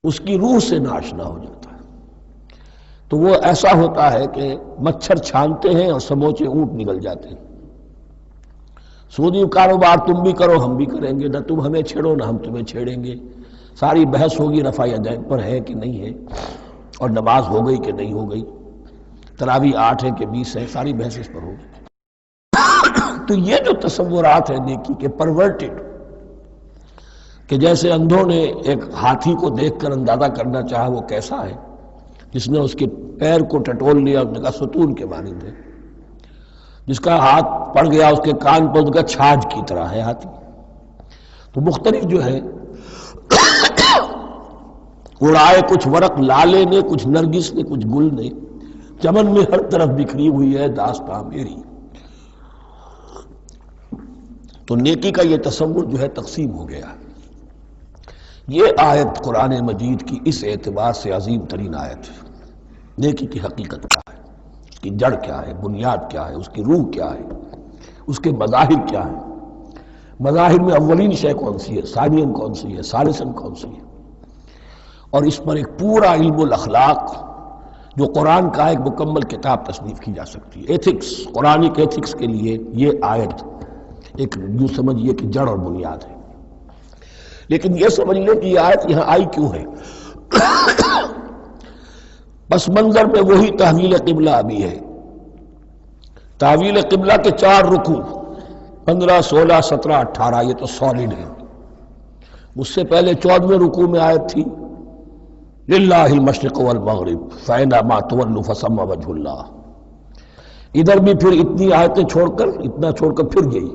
اس کی روح سے ناشنا ہو جاتا ہے۔ تو وہ ایسا ہوتا ہے کہ مچھر چھانتے ہیں اور سموچے اونٹ نکل جاتے ہیں۔ سودی کاروبار تم بھی کرو ہم بھی کریں گے، نہ تم ہمیں چھیڑو نہ ہم تمہیں چھیڑیں گے، ساری بحث ہوگی رفع یدین پر ہے کہ نہیں ہے، اور نماز ہو گئی کہ نہیں ہو گئی، تراویح 8 ہے کہ 20 ہے، ساری بحث اس پر ہوگی۔ تو یہ جو تصورات ہیں نیکی کے پرورٹڈ، کہ جیسے اندھوں نے ایک ہاتھی کو دیکھ کر اندازہ کرنا چاہا وہ کیسا ہے، جس نے اس کے پیر کو ٹٹول لیا، اس نے کہا ستون کے مانند ہے، جس کا ہاتھ پڑ گیا اس کے کان پر، اس کا چھاج کی طرح ہے ہاتھی۔ تو مختلف جو ہے اڑائے کچھ ورق لالے نے، کچھ نرگس نے، کچھ گل نے، چمن میں ہر طرف بکھری ہوئی ہے داستان میری۔ تو نیکی کا یہ تصور جو ہے تقسیم ہو گیا۔ یہ آیت قرآن مجید کی اس اعتبار سے عظیم ترین آیت ہے۔ نیکی کی حقیقت کیا ہے، اس کی جڑ کیا ہے، بنیاد کیا ہے، اس کی روح کیا ہے، اس کے مظاہر کیا ہے۔ مظاہر میں اولین شے کون سی ہے، ثانین کون سی ہے، ثالثاً کون سی ہے، اور اس پر ایک پورا علم الاخلاق جو قرآن کا ایک مکمل کتاب تصنیف کی جا سکتی ہے۔ ایتھکس، قرآنک ایتھکس کے لیے یہ آیت ایک یوں سمجھیے کہ جڑ اور بنیاد ہے۔ لیکن یہ سمجھ لیں کہ یہ آیت یہاں آئی کیوں ہے۔ پس منظر میں وہی تحویل قبلہ ابھی ہے۔ تحویل قبلہ کے 4 رکوع 15 16 17 18 یہ تو سالڈ ہے۔ اس سے پہلے 14ویں رکوع میں آیت تھی للہ المشرق والمغرب فأینما تولوا فثم وجہ اللہ۔ ادھر بھی پھر اتنی آیتیں چھوڑ کر، اتنا چھوڑ کر پھر گئی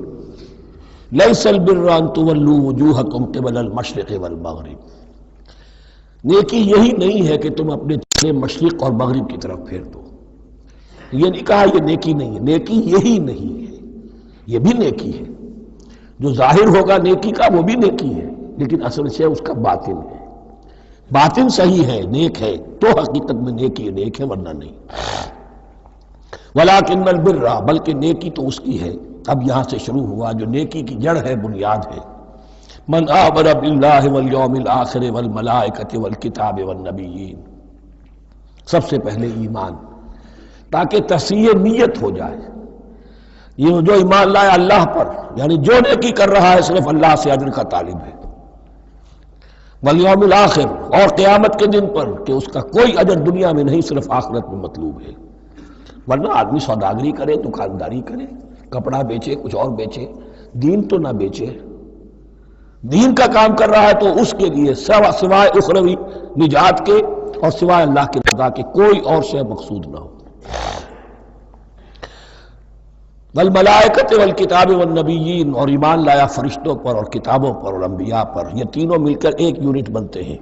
لیس البر ان تولوا وجوہکم قبل المشرق والمغرب۔ نیکی یہی نہیں ہے کہ تم اپنے چہرے مشرق اور مغرب کی طرف پھیر دو۔ یہ نہیں کہا یہ نیکی نہیں ہے، نیکی یہی نہیں ہے، یہ بھی نیکی ہے۔ جو ظاہر ہوگا نیکی کا وہ بھی نیکی ہے، لیکن اصل سے اس کا باطن ہے۔ باطن صحیح ہے، نیک ہے، تو حقیقت میں نیکی نیک ہے، ورنہ نہیں۔ ولیکن البر، بلکہ نیکی تو اس کی ہے۔ اب یہاں سے شروع ہوا جو نیکی کی جڑ ہے، بنیاد ہے۔ من آمن باللہ والیوم الآخر والملائکۃ والکتاب والنبیین، سب سے پہلے ایمان، تاکہ تصحیح نیت ہو جائے۔ یہ جو ایمان لائے اللہ پر، یعنی جو نیکی کر رہا ہے صرف اللہ سے اجر کا طالب ہے، والیوم الآخر، اور قیامت کے دن پر کہ اس کا کوئی اجر دنیا میں نہیں، صرف آخرت میں مطلوب ہے۔ ورنہ آدمی سوداگری کرے، دکانداری کرے، کپڑا بیچے، کچھ اور بیچے، دین تو نہ بیچے۔ دین کا کام کر رہا ہے تو اس کے لیے سوائے اخروی نجات کے اور سوائے اللہ کی رضا کے کوئی اور شے مقصود نہ ہو۔ والملائکۃ والکتاب والنبیین، اور ایمان لایا فرشتوں پر اور کتابوں پر اور انبیاء پر۔ یہ تینوں مل کر ایک یونٹ بنتے ہیں۔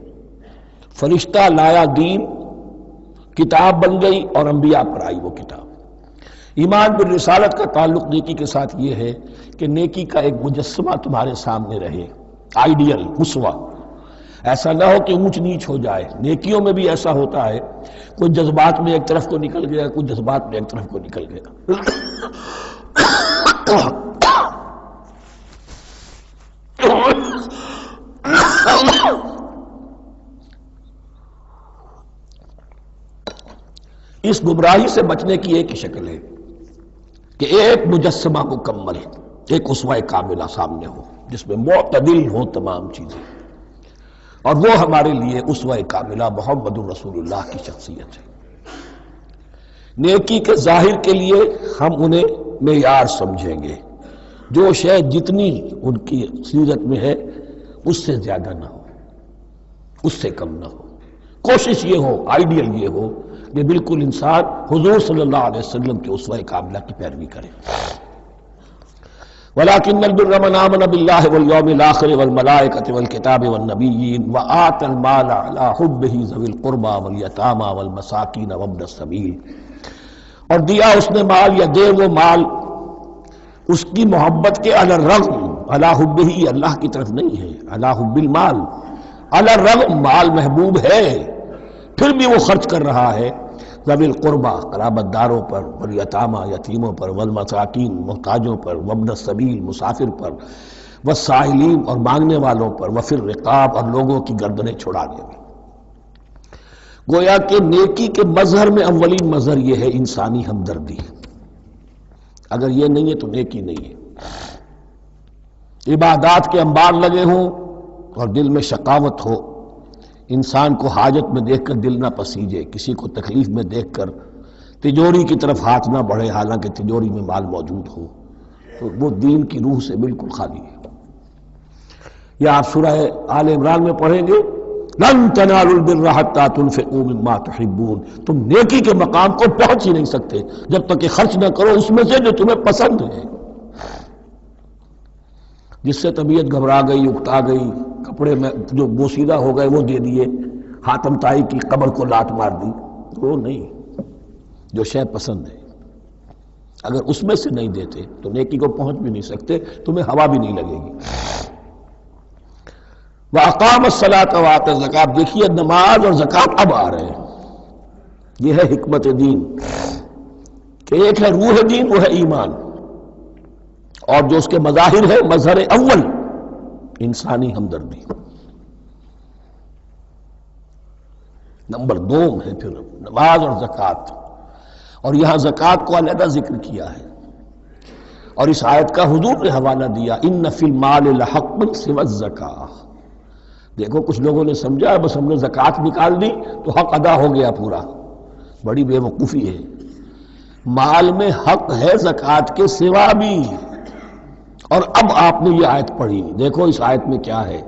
فرشتہ لایا دین، کتاب بن گئی، اور انبیاء پر آئی وہ کتاب۔ ایمان بالرسالت کا تعلق نیکی کے ساتھ یہ ہے کہ نیکی کا ایک مجسمہ تمہارے سامنے رہے، آئیڈیل، اسوہ۔ ایسا نہ ہو کہ اونچ نیچ ہو جائے۔ نیکیوں میں بھی ایسا ہوتا ہے، کوئی جذبات میں ایک طرف کو نکل گیا، کوئی جذبات میں ایک طرف کو نکل گیا۔ اس گمراہی سے بچنے کی ایک ہی شکل ہے کہ ایک مجسمہ مکمل، ایک اسوہ کاملہ سامنے ہو جس میں معتدل ہو تمام چیزیں، اور وہ ہمارے لیے اسوہ کاملہ محمد الرسول اللہ کی شخصیت ہے۔ نیکی کے ظاہر کے لیے ہم انہیں معیار سمجھیں گے، جو شے جتنی ان کی سیرت میں ہے اس سے زیادہ نہ ہو، اس سے کم نہ ہو۔ کوشش یہ ہو، آئیڈیل یہ ہو کہ بالکل انسان حضور صلی اللہ علیہ وسلم کے اسوہ کاملہ کی پیروی کرے۔ وَلَٰكِنَّ الْبِرَّ مَنْ آمَنَ بِاللَّهِ وَالْيَوْمِ الْآخِرِ وَالْمَلَائِكَةِ وَالْكِتَابِ وَالنَّبِيِّينَ وَآتَى الْمَالَ عَلَىٰ حُبِّهِ ذَوِي الْقُرْبَىٰ وَالْيَتَامَىٰ وَالْمَسَاكِينَ وَابْنَ السَّبِيلِ، اور دیا اس نے مال، یا دے وہ مال اس کی محبت کے علی الرغم، علی حبہ اللہ کی طرف نہیں ہے، علی حب المال، علی الرغم مال محبوب ہے پھر بھی وہ خرچ کر رہا ہے، ذوی القربہ قرابت داروں پر، والیتامى یتیموں پر، والمساکین محتاجوں پر، وابن السبیل مسافر پر، والسائلین اور مانگنے والوں پر، وفی الرقاب اور لوگوں کی گردنیں چھڑانے میں۔ گویا کہ نیکی کے مظہر میں اولین مظہر یہ ہے انسانی ہمدردی. اگر یہ نہیں ہے تو نیکی نہیں ہے. عبادات کے انبار لگے ہوں اور دل میں شقاوت ہو، انسان کو حاجت میں دیکھ کر دل نہ پسیجے، کسی کو تکلیف میں دیکھ کر تجوری کی طرف ہاتھ نہ بڑھے حالانکہ تجوری میں مال موجود ہو، تو وہ دین کی روح سے بالکل خالی ہے. یا آپ سورہ آل عمران میں پڑھیں گے لن تنالوا البر حتى تنفقوا مما تحبون، تم نیکی کے مقام کو پہنچ ہی نہیں سکتے جب تک کہ خرچ نہ کرو اس میں سے جو تمہیں پسند ہے. جس سے طبیعت گھبرا گئی، اکتا گئی، کپڑے میں جو بوسیدہ ہو گئے وہ دے دیے، حاتم طائی کی قبر کو لات مار دی، وہ نہیں. جو شے پسند ہے اگر اس میں سے نہیں دیتے تو نیکی کو پہنچ بھی نہیں سکتے، تمہیں ہوا بھی نہیں لگے گی. وَأَقَامَ الصَّلَاةَ وَآتَى الزَّكَاةَ، دیکھیے نماز اور زکوٰۃ اب آ رہے ہیں. یہ ہے حکمت دین کہ ایک ہے روح دین، وہ ہے ایمان، اور جو اس کے مظاہر ہے مظہر اول انسانی ہمدردی. نمبر دو ہے پھر نماز اور زکوٰۃ، اور یہاں زکوٰۃ کو علیحدہ ذکر کیا ہے اور اس آیت کا حضور نے حوالہ دیا ان فی المال لحق سوى الزکاۃ. دیکھو کچھ لوگوں نے سمجھا بس ہم نے زکوٰۃ نکال دی تو حق ادا ہو گیا پورا. بڑی بے وقوفی ہے. مال میں حق ہے زکوٰۃ کے سوا بھی. اور اب آپ نے یہ آیت پڑھی، دیکھو اس آیت میں کیا ہے.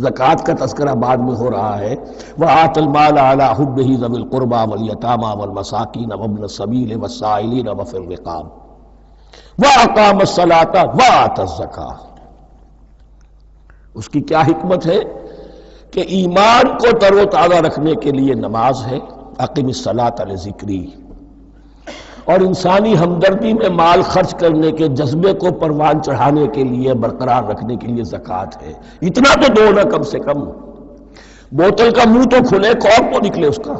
زکوٰۃ کا تذکرہ بعد میں ہو رہا ہے وَآتَ الْمَالَ عَلَىٰ حُبِّهِ ذَوِي الْقُرْبَىٰ وَالْيَتَامَىٰ وَالْمَسَاكِينَ وَابْنَ السَّبِيلِ وَالسَّائِلِينَ وَفِي الرِّقَابِ وَأَقَامَ الصَّلَاةَ وَآتَى الزَّكَاةَ. اس کی کیا حکمت ہے کہ ایمان کو تر و تازہ رکھنے کے لیے نماز ہے، اقم الصلاۃ لذکری، اور انسانی ہمدردی میں مال خرچ کرنے کے جذبے کو پروان چڑھانے کے لیے برقرار رکھنے کے لیے زکوٰۃ ہے. اتنا تو دو نا کم سے کم. بوتل کا منہ تو کھلے، کارک تو نکلے اس کا.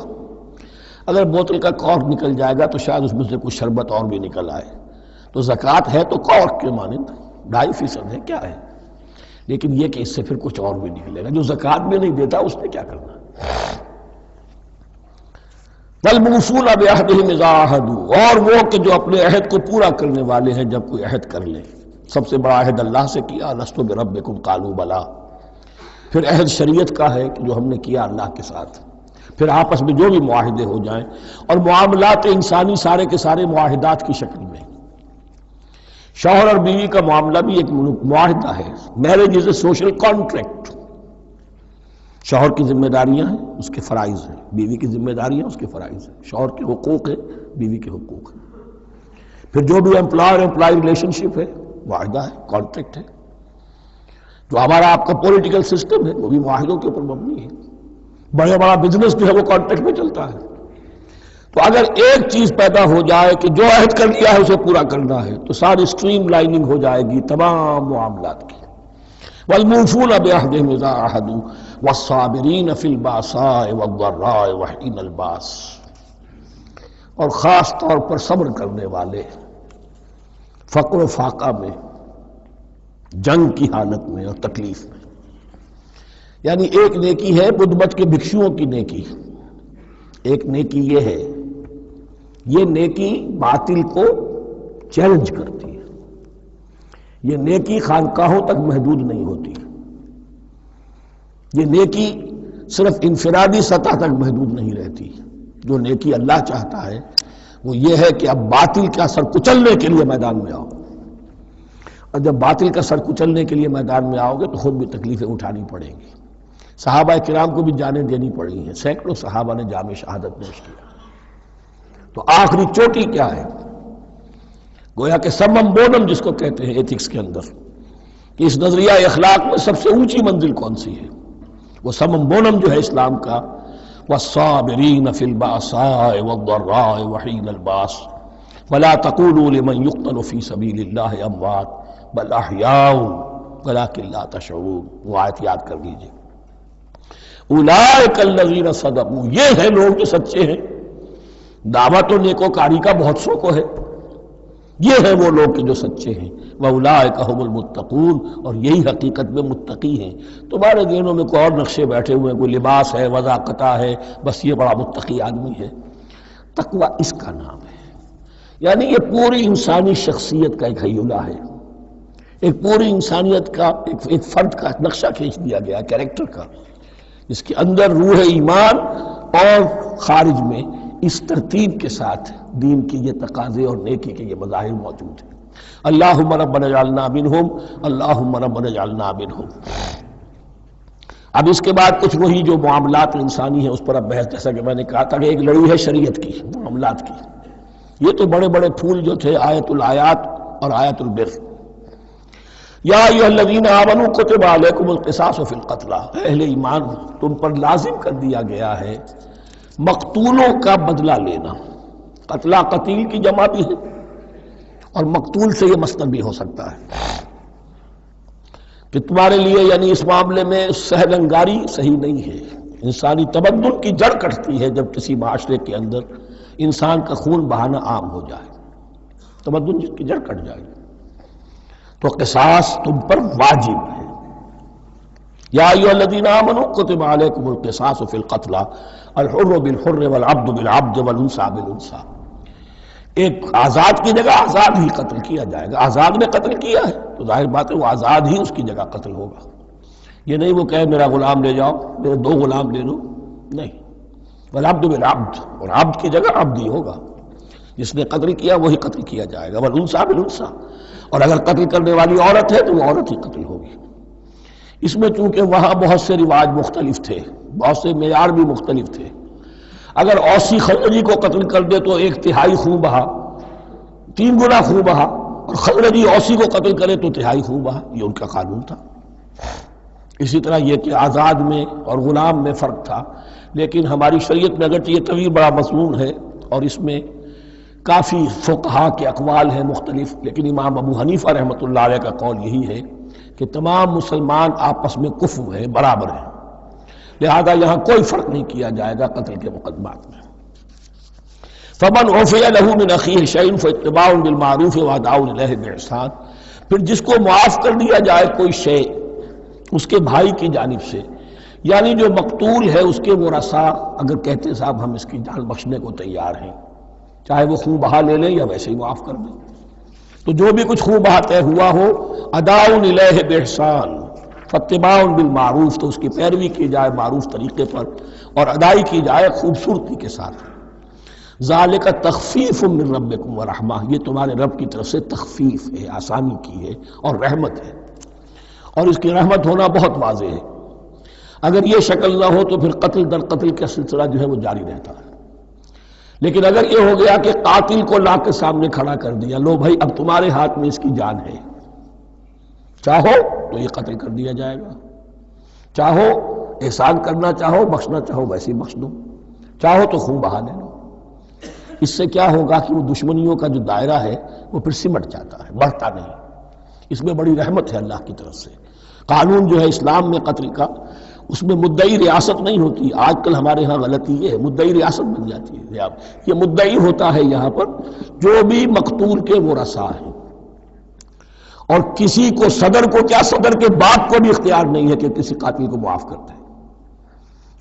اگر بوتل کا کارک نکل جائے گا تو شاید اس میں سے کچھ شربت اور بھی نکل آئے. تو زکوٰۃ ہے تو کارک کے مانند 2.5% ہے، کیا ہے، لیکن یہ کہ اس سے پھر کچھ اور بھی نکلے گا. جو زکوٰۃ بھی نہیں دیتا اس نے کیا کرنا. وَالْمُوفُونَ بِعَهْدِهِمْ إِذَا عَاهَدُوا، اور وہ کہ جو اپنے عہد کو پورا کرنے والے ہیں جب کوئی عہد کر لیں. سب سے بڑا عہد اللہ سے کیا، لست بربکم قالوا بلی. پھر عہد شریعت کا ہے کہ جو ہم نے کیا اللہ کے ساتھ. پھر آپس میں جو بھی معاہدے ہو جائیں، اور معاملات انسانی سارے کے سارے معاہدات کی شکل میں. شوہر اور بیوی کا معاملہ بھی ایک معاہدہ ہے. Marriage is a social contract. شوہر کی ذمہ داریاں ہیں، اس کے فرائض ہیں، بیوی کی ذمہ داریاں اس کے فرائض ہیں. شوہر کے حقوق ہیں، بیوی کے حقوق ہیں. پھر جو بھی امپلائر امپلائی ریلیشن شپ ہے معاہدہ ہے، کانٹریکٹ ہے. جو ہمارا آپ کا پولیٹیکل سسٹم ہے وہ بھی معاہدوں کے اوپر مبنی ہے. بڑا بزنس جو ہے وہ کانٹریکٹ میں چلتا ہے. تو اگر ایک چیز پیدا ہو جائے کہ جو عہد کر لیا ہے اسے پورا کرنا ہے تو ساری اسٹریم لائننگ ہو جائے گی تمام معاملات کی. وَالْمُوفُونَ بِعَهْدِهِمْ إِذَا عَاهَدُوا وَالصَّابِرِينَ فِي الْبَأْسَاءِ وَالضَّرَّاءِ وَحِينَ الْبَأْسِ، اور خاص طور پر صبر کرنے والے فقر و فاقہ میں، جنگ کی حالت میں اور تکلیف میں. یعنی ایک نیکی ہے بدھ مت کے بھکشوؤں کی نیکی. ایک نیکی یہ ہے، یہ نیکی باطل کو چیلنج کرتی ہے. یہ نیکی خانقاہوں تک محدود نہیں ہوتی. یہ نیکی صرف انفرادی سطح تک محدود نہیں رہتی. جو نیکی اللہ چاہتا ہے وہ یہ ہے کہ اب باطل کا سر کچلنے کے لیے میدان میں آؤ. اور جب باطل کا سر کچلنے کے لیے میدان میں آؤ گے تو خود بھی تکلیفیں اٹھانی پڑیں گی. صحابہ کرام کو بھی جانیں دینی پڑی ہیں. سینکڑوں صحابہ نے جام شہادت نوش کیا. تو آخری چوٹی کیا ہے؟ گویا کہ سمم بونم جس کو کہتے ہیں ایتھکس کے اندر، کہ اس نظریہ اخلاق میں سب سے اونچی منزل کون سی ہے؟ وہ سمم بونم جو ہے اسلام کا، والصابرین فی البأساء والضراء وحین الباس ولا تقولوا لمن یقتل فی سبیل اللہ اموات بل احیاء ولکن لا تشعرون. وہ آیت یاد کر لیجیے. اولئک الذین صدقوا، یہ ہیں لوگ جو سچے ہیں. دعوت و نیکوکاری کا بہت سو کو ہے، یہ ہیں وہ لوگ کہ جو سچے ہیں، وَأُولَٰئِكَ هُمُ الْمُتَّقُونَ، اور یہی حقیقت میں متقی ہیں۔ تمہارے ذہنوں میں کوئی اور نقشے بیٹھے ہوئے ہیں، کوئی لباس ہے، وضاقتہ ہے، بس یہ بڑا متقی آدمی ہے۔ تقویٰ اس کا نام ہے، یعنی یہ پوری انسانی شخصیت کا ایک ہیولہ ہے، ایک پوری انسانیت کا ایک فرد کا نقشہ کھینچ دیا گیا کیریکٹر کا، جس کے اندر روح ایمان اور خارج میں اس ترتیب کے ساتھ دین کی یہ تقاضے اور نیکی کے یہ مظاہر موجود ہیں۔ اللہم ربنا اجعلنا منہم، اللہم ربنا اجعلنا منہم۔ اب اس کے بعد کچھ وہی جو معاملات انسانی ہیں اس پر اب بحث، جیسا کہ میں نے کہا تھا کہ ایک لڑی ہے شریعت کی، معاملات کی۔ یہ تو بڑے بڑے پھول جو تھے، آیت الآیات اور آیت البر۔ یا ایھا الذین آمنوا کتب علیکم القصاص فی القتلی، اہل ایمان تم پر لازم کر دیا گیا ہے مقتولوں کا بدلہ لینا۔ قتلہ قتیل کی جمع بھی ہے، اور مقتول سے یہ مصدر بھی ہو سکتا ہے کہ تمہارے لیے، یعنی اس معاملے میں سہل انگاری صحیح نہیں ہے۔ انسانی تمدن کی جڑ کٹتی ہے جب کسی معاشرے کے اندر انسان کا خون بہانا عام ہو جائے، تمدن جس کی جڑ کٹ جائے، تو قصاص تم پر واجب ہے۔ یا ایھا الذین آمنوا کتب علیکم القصاص فی القتلی الحر بالحر والعبد بالعبد والانثى بالانثى۔ ایک آزاد کی جگہ آزاد ہی قتل کیا جائے گا۔ آزاد نے قتل کیا ہے تو ظاہر بات ہے وہ آزاد ہی اس کی جگہ قتل ہوگا۔ یہ نہیں وہ کہے میرا غلام لے جاؤ، میرے 2 غلام لے لو، نہیں۔ والعبد بالعبد، اور عبد کی جگہ عبد ہی ہوگا، جس نے قتل کیا وہی قتل کیا جائے گا۔ والانثى بالانثى، اور اگر قتل کرنے والی عورت ہے تو وہ عورت ہی قتل ہوگی۔ اس میں چونکہ وہاں بہت سے رواج مختلف تھے، بہت سے معیار بھی مختلف تھے۔ اگر اوسی خزرجی کو قتل کر دے تو 1/3 خون بہا، 3 گنا خون بہا، اور خزرجی اوسی کو قتل کرے تو 1/3 خون بہا، یہ ان کا قانون تھا۔ اسی طرح یہ کہ آزاد میں اور غلام میں فرق تھا، لیکن ہماری شریعت میں اگرچہ یہ طویل بڑا مضمون ہے اور اس میں کافی فقہا کے اقوال ہیں مختلف، لیکن امام ابو حنیفہ رحمۃ اللہ علیہ کا قول یہی ہے کہ تمام مسلمان آپس میں کفو ہیں، برابر ہیں، لہذا یہاں کوئی فرق نہیں کیا جائے گا قتل کے مقدمات میں۔ فمن عفی لہ من اخیہ شیء فاتباع بالمعروف واداء الیہ باحسان، پھر جس کو معاف کر دیا جائے کوئی شے اس کے بھائی کی جانب سے، یعنی جو مقتول ہے اس کے ورثاء اگر کہتے صاحب ہم اس کی جان بخشنے کو تیار ہیں، چاہے وہ خون بہا لے لیں یا ویسے ہی معاف کر دیں، تو جو بھی کچھ خون بہا طے ہوا ہو اداء الیہ باحسان فاتباع بالمعروف، تو اس کی پیروی کی جائے معروف طریقے پر اور ادائی کی جائے خوبصورتی کے ساتھ۔ ذالک تخفیف من ربکم ورحمہ، یہ تمہارے رب کی طرف سے تخفیف ہے، آسانی کی ہے اور رحمت ہے، اور اس کی رحمت ہونا بہت واضح ہے۔ اگر یہ شکل نہ ہو تو پھر قتل در قتل کا سلسلہ جو ہے وہ جاری رہتا ہے، لیکن اگر یہ ہو گیا کہ قاتل کو لا کے سامنے کھڑا کر دیا، لو بھائی اب تمہارے ہاتھ میں اس کی جان ہے، چاہو تو یہ قتل کر دیا جائے گا، چاہو احسان کرنا چاہو بخشنا چاہو ویسے ہی بخش دو، چاہو تو خون بہا لے لو۔ اس سے کیا ہوگا کہ وہ دشمنیوں کا جو دائرہ ہے وہ پھر سمٹ جاتا ہے، بڑھتا نہیں۔ اس میں بڑی رحمت ہے اللہ کی طرف سے۔ قانون جو ہے اسلام میں قتل کا، اس میں مدعی ریاست نہیں ہوتی۔ آج کل ہمارے ہاں غلطی یہ ہے، مدعی ریاست بن جاتی ہے۔ یہ مدعی ہوتا ہے یہاں پر جو بھی مقتول کے ورثاء ہیں، اور کسی کو صدر کو کیا، صدر کے باپ کو بھی اختیار نہیں ہے کہ کسی قاتل کو معاف کر دے۔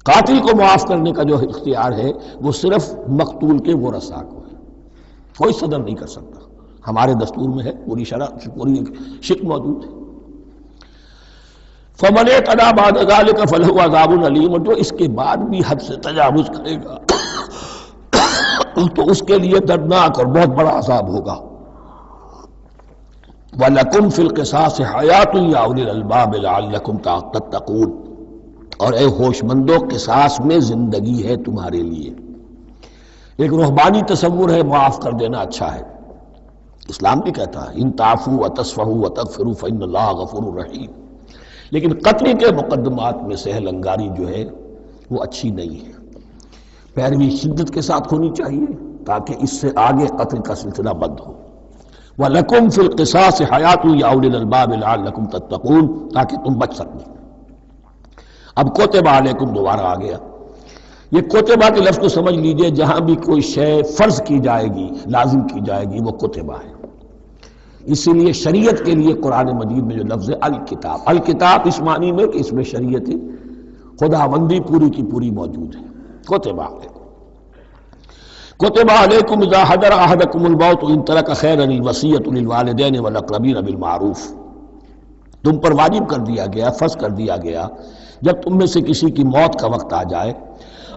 قاتل کو معاف کرنے کا جو اختیار ہے وہ صرف مقتول کے ورثاء کو ہے، کوئی صدر نہیں کر سکتا۔ ہمارے دستور میں ہے، پوری شرع پوری شک موجود ہے۔ فمن اعتدی بعد ذلک فلہ عذاب علیم، اور جو اس کے بعد بھی حد سے تجاوز کرے گا تو اس کے لیے دردناک اور بہت بڑا عذاب ہوگا۔ وَلَكُمْ فِي الْقِصَاصِ حَيَاةٌ يَا أُولِي الْأَلْبَابِ لَعَلَّكُمْ تَتَّقُونَ، اور اے ہوش مندو قصاص میں زندگی ہے تمہارے لیے۔ ایک روحانی تصور ہے معاف کر دینا اچھا ہے، اسلام بھی کہتا ہے ان تعفوا وتصفحوا وتغفروا فإن اللہ غفور رحیم، لیکن قتل کے مقدمات میں سہل انگاری جو ہے وہ اچھی نہیں ہے، پیروی شدت کے ساتھ ہونی چاہیے تاکہ اس سے آگے قتل کا سلسلہ بند ہو۔ وَلَكُمْ فِي الْقِصَاصِ حَيَاةٌ يَا أُولِي الْأَلْبَابِ لَعَلَّكُمْ تَتَّقُونَ، تاکہ تم بچ سکیں۔ اب کوتبہ علیکم دوبارہ آ گیا۔ یہ کوتبہ کے لفظ کو سمجھ لیجئے، جہاں بھی کوئی شے فرض کی جائے گی، لازم کی جائے گی، وہ کوتبہ ہے۔ اسی لیے شریعت کے لیے قرآن مجید میں جو لفظ ہے الکتاب، الکتاب اس معنی میں کہ اس میں شریعت خداوندی پوری کی پوری موجود ہے۔ کتب علیکم اذا حضر احدکم الموت ان ترک خیرا الوصیۃ للوالدین والاقربین بالمعروف، تم پر واجب کر دیا گیا، فرض کر دیا گیا، جب تم میں سے کسی کی موت کا وقت آ جائے،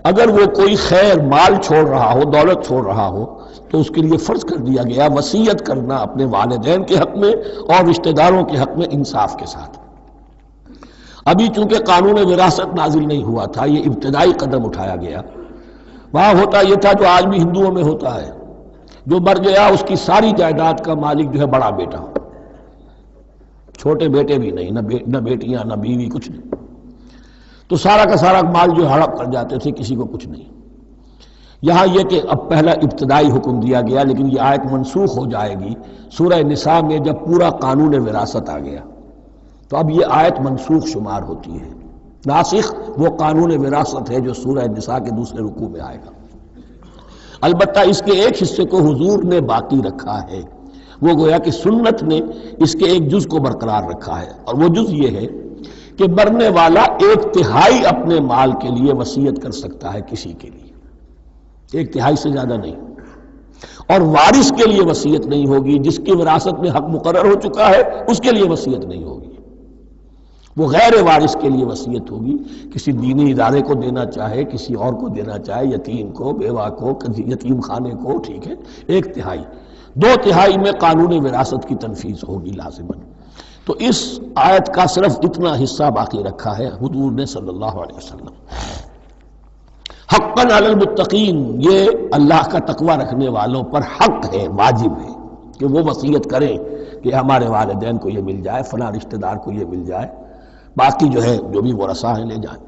اگر وہ کوئی خیر مال چھوڑ رہا ہو، دولت چھوڑ رہا ہو، تو اس کے لیے فرض کر دیا گیا وصیت کرنا اپنے والدین کے حق میں اور رشتہ داروں کے حق میں انصاف کے ساتھ۔ ابھی چونکہ قانون وراثت نازل نہیں ہوا تھا، یہ ابتدائی قدم اٹھایا گیا۔ وہاں ہوتا یہ تھا جو آج بھی ہندوؤں میں ہوتا ہے، جو مر گیا اس کی ساری جائیداد کا مالک جو ہے بڑا بیٹا، چھوٹے بیٹے بھی نہیں، نہ بیٹیاں نہ بیوی، کچھ نہیں، تو سارا کا سارا مال جو ہڑپ کر جاتے تھے، کسی کو کچھ نہیں۔ یہاں یہ کہ اب پہلا ابتدائی حکم دیا گیا، لیکن یہ آیت منسوخ ہو جائے گی سورہ نساء میں جب پورا قانون وراثت آ گیا، تو اب یہ آیت منسوخ شمار ہوتی ہے۔ ناسخ وہ قانون وراثت ہے جو سورہ نساء کے دوسرے رکوع میں آئے گا۔ البتہ اس کے ایک حصے کو حضور نے باقی رکھا ہے، وہ گویا کہ سنت نے اس کے ایک جز کو برقرار رکھا ہے، اور وہ جز یہ ہے کہ مرنے والا 1/3 اپنے مال کے لیے وصیت کر سکتا ہے کسی کے لیے، 1/3 سے زیادہ نہیں، اور وارث کے لیے وصیت نہیں ہوگی، جس کی وراثت میں حق مقرر ہو چکا ہے اس کے لیے وصیت نہیں ہوگی، وہ غیر وارث کے لیے وصیت ہوگی، کسی دینی ادارے کو دینا چاہے، کسی اور کو دینا چاہے، یتیم کو، بیوہ کو، یتیم خانے کو، ٹھیک ہے، 1/3، 2/3 میں قانون وراثت کی تنفیذ ہوگی لازماً۔ تو اس آیت کا صرف اتنا حصہ باقی رکھا ہے حضور نے صلی اللہ علیہ وسلم۔ حقاً علی المتقین، یہ اللہ کا تقوی رکھنے والوں پر حق ہے، واجب ہے کہ وہ وصیت کریں کہ ہمارے والدین کو یہ مل جائے، فلاں رشتہ دار کو یہ مل جائے، باقی جو ہے جو بھی ورثاء ہیں لے جائیں۔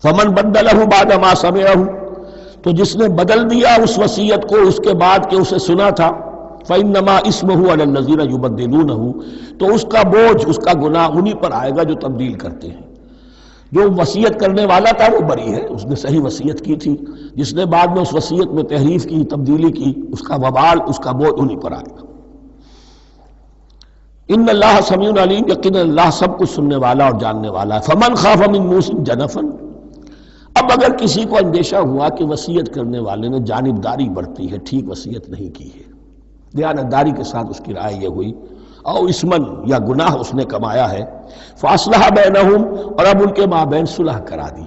فمن بدلہ بعد ما سمعہ، تو جس نے بدل دیا اس وصیت کو اس کے بعد کہ اسے سنا تھا، فإنما اسمہ علی الذین یبدلونہ، تو اس کا بوجھ، اس کا گناہ انہی پر آئے گا جو تبدیل کرتے ہیں۔ جو وصیت کرنے والا تھا وہ بری ہے، اس نے صحیح وصیت کی تھی، جس نے بعد میں اس وصیت میں تحریف کی، تبدیلی کی، اس کا وبال، اس کا بوجھ انہی پر آئے گا۔ ان اللہ سمیع علیم، یقینا اللہ سب کچھ سننے والا اور جاننے والا ہے۔ فمن خاف من موص جنفا، اب اگر کسی کو اندیشہ ہوا کہ وصیت کرنے والے نے جانبداری برتی ہے، ٹھیک وصیت نہیں کی ہے، دیانتداری کے ساتھ اس کی رائے یہ ہوئی، او اسمن، یا گناہ اس نے کمایا ہے، فاصلح بینہم، اور اب ان کے مابین صلح کرا دی،